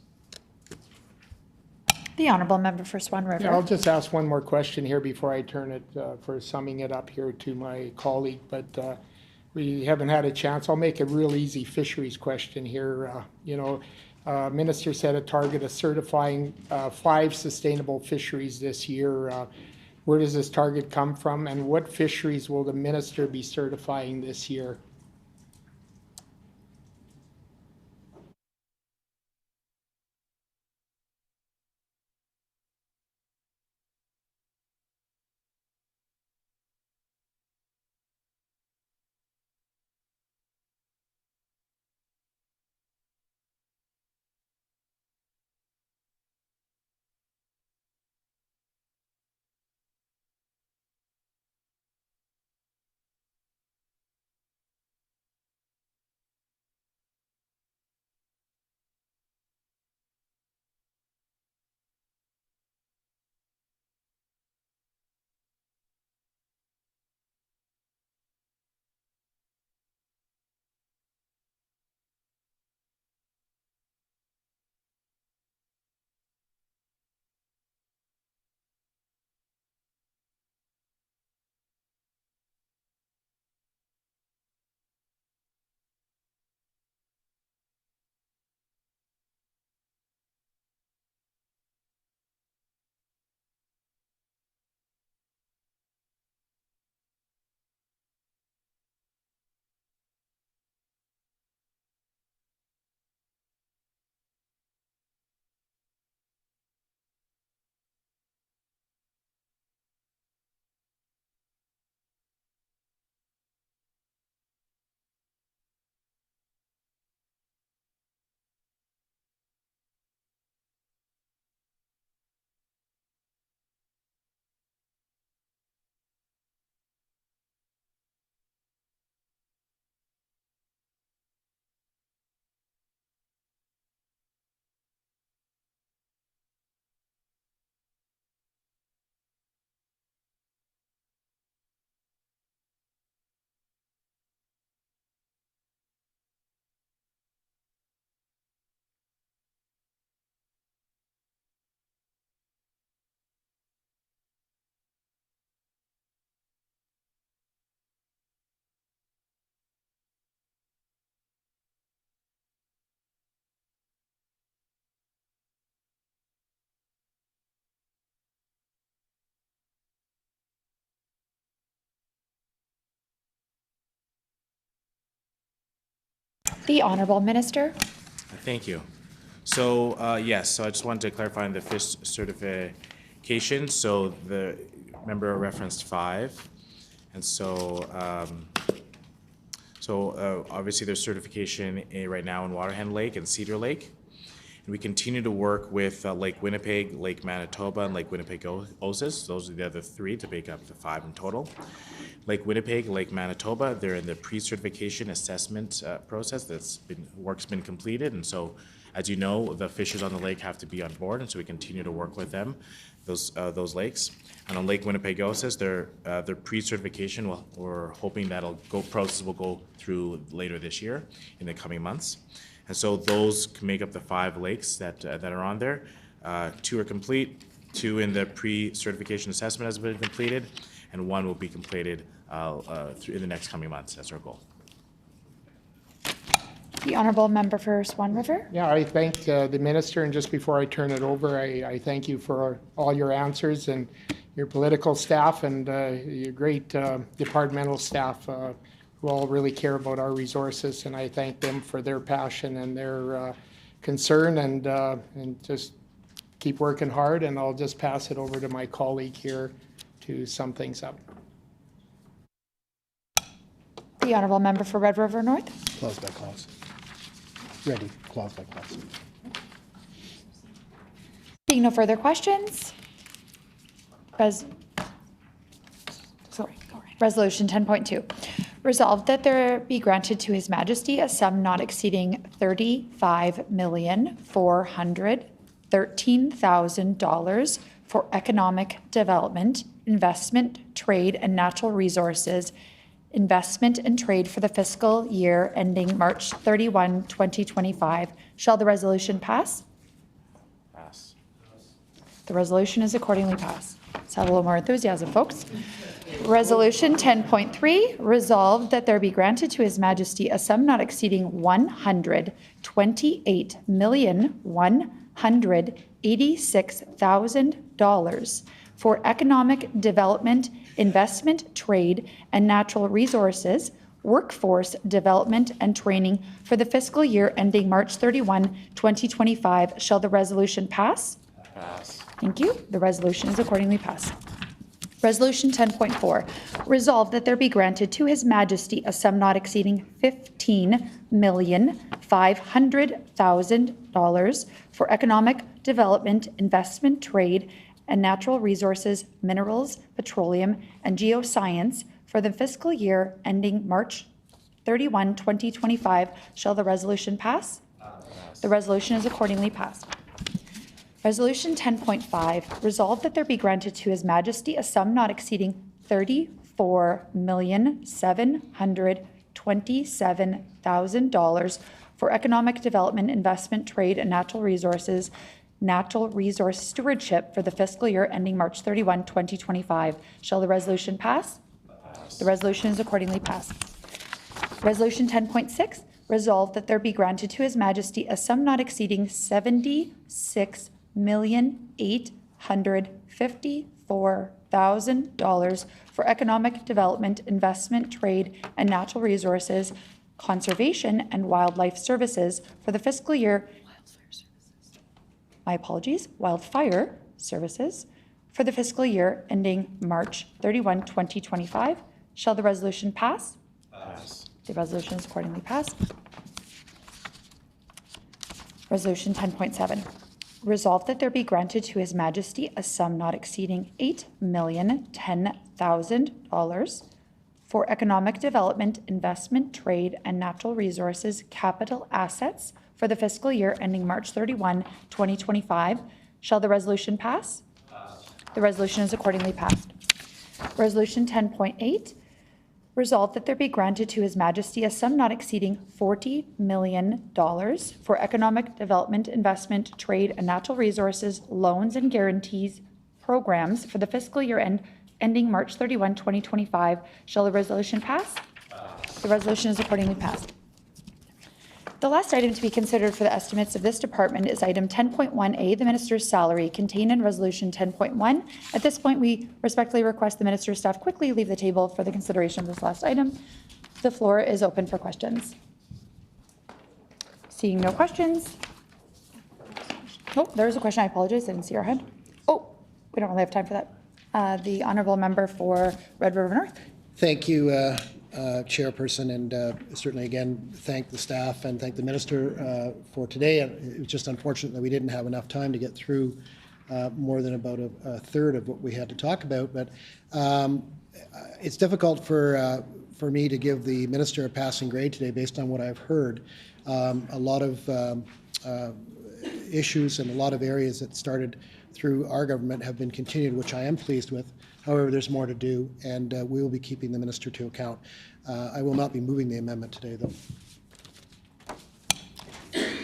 The honourable member for Swan River. Yeah, I'll just ask one more question here before I turn it for summing it up here to my colleague, but we haven't had a chance. I'll make a real easy fisheries question here. Minister set a target of certifying 5 sustainable fisheries this year. Where does this target come from, and what fisheries will the minister be certifying this year? The honourable minister. Thank you. So yes, so I just wanted to clarify on the fish certification. So the member referenced 5, and so obviously there's certification right now in Waterhen Lake and Cedar Lake, and we continue to work with Lake Winnipeg, Lake Manitoba, and Lake Winnipeg-Osis. Those are the other 3 to make up the 5 in total. Lake Winnipeg, Lake Manitoba, they're in the pre-certification assessment process. Work's been completed, and so, as you know, the fishers on the lake have to be on board, and so we continue to work with them, those lakes. And on Lake Winnipeg-Osis, their pre-certification, we're hoping process will go through later this year, in the coming months. And so those can make up the 5 lakes that are on there. 2 are complete, 2 in the pre-certification assessment has been completed, and 1 will be completed in the next coming months. That's our goal. The honourable member for Swan River. Yeah, I thank the minister, and just before I turn it over, I thank you for all your answers, and your political staff, and your great departmental staff who all really care about our resources, and I thank them for their passion and their concern and just keep working hard, and I'll just pass it over to my colleague here to sum things up. The honourable member for Red River North. Clause by clause. Ready, clause by clause. Seeing no further questions. Resolution 10.2. Resolved that there be granted to His Majesty a sum not exceeding $35,413,000 for economic development, investment, trade, and natural resources, investment and trade for the fiscal year ending March 31, 2025. Shall the resolution pass? Pass. The resolution is accordingly passed. Let's have a little more enthusiasm, folks. Resolution 10.3, resolved that there be granted to His Majesty a sum not exceeding $128,186,000 for economic development, investment, trade, and natural resources, workforce development and training for the fiscal year ending March 31, 2025. Shall the resolution pass? Pass. Thank you. The resolution is accordingly passed. Resolution 10.4, resolved that there be granted to His Majesty a sum not exceeding $15,500,000 for economic development, investment, trade, and natural resources, minerals, petroleum, and geoscience for the fiscal year ending March 31, 2025. Shall the resolution pass? The resolution is accordingly passed. Resolution 10.5, resolved that there be granted to His Majesty a sum not exceeding $34,727,000 for economic development, investment, trade, and natural resource stewardship for the fiscal year ending March 31, 2025. Shall the resolution pass? The resolution is accordingly passed. Resolution 10.6, resolved that there be granted to His Majesty a sum not exceeding $76,854,000 for economic development, investment, trade, and natural resources, conservation, and wildlife services for the fiscal year. Wildfire services for the fiscal year ending March 31, 2025. Shall the resolution pass? Pass. The resolution is accordingly passed. Resolution 10.7. Resolved that there be granted to His Majesty a sum not exceeding $8,010,000 for economic development, investment, trade, and natural resources capital assets for the fiscal year ending March 31, 2025. Shall the resolution pass? The resolution is accordingly passed. Resolution 10.8. Resolved that there be granted to His Majesty a sum not exceeding $40 million for economic development, investment, trade, and natural resources, loans and guarantees programs for the fiscal year ending March 31, 2025. Shall the resolution pass? The resolution is accordingly passed. The last item to be considered for the estimates of this department is item 10.1A, the Minister's salary, contained in Resolution 10.1. At this point, we respectfully request the Minister's staff quickly leave the table for the consideration of this last item. The floor is open for questions. Seeing no questions. Oh, there is a question. I apologize. I didn't see your hand. Oh, we don't really have time for that. The honourable member for Red River North. Thank you, Chairperson, and certainly again thank the staff and thank the Minister for today. It was just unfortunate that we didn't have enough time to get through more than about a third of what we had to talk about, but it's difficult for me to give the Minister a passing grade today based on what I've heard. A lot of issues and a lot of areas that started through our government have been continued, which I am pleased with. However, there's more to do, and we will be keeping the Minister to account. I will not be moving the amendment today, though.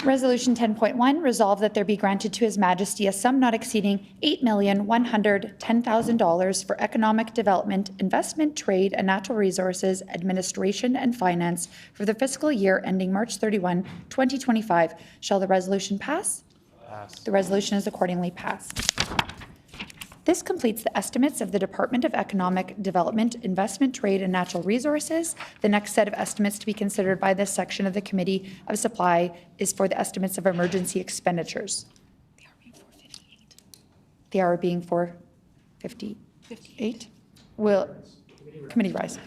Resolution 10.1, resolve that there be granted to His Majesty a sum not exceeding $8,110,000 for economic development, investment, trade, and natural resources, administration, and finance for the fiscal year ending March 31, 2025. Shall the resolution pass? Pass. The resolution is accordingly passed. This completes the estimates of the Department of Economic Development, Investment, Trade, and Natural Resources. The next set of estimates to be considered by this section of the Committee of Supply is for the estimates of emergency expenditures. They are being 458. Will, committee rise.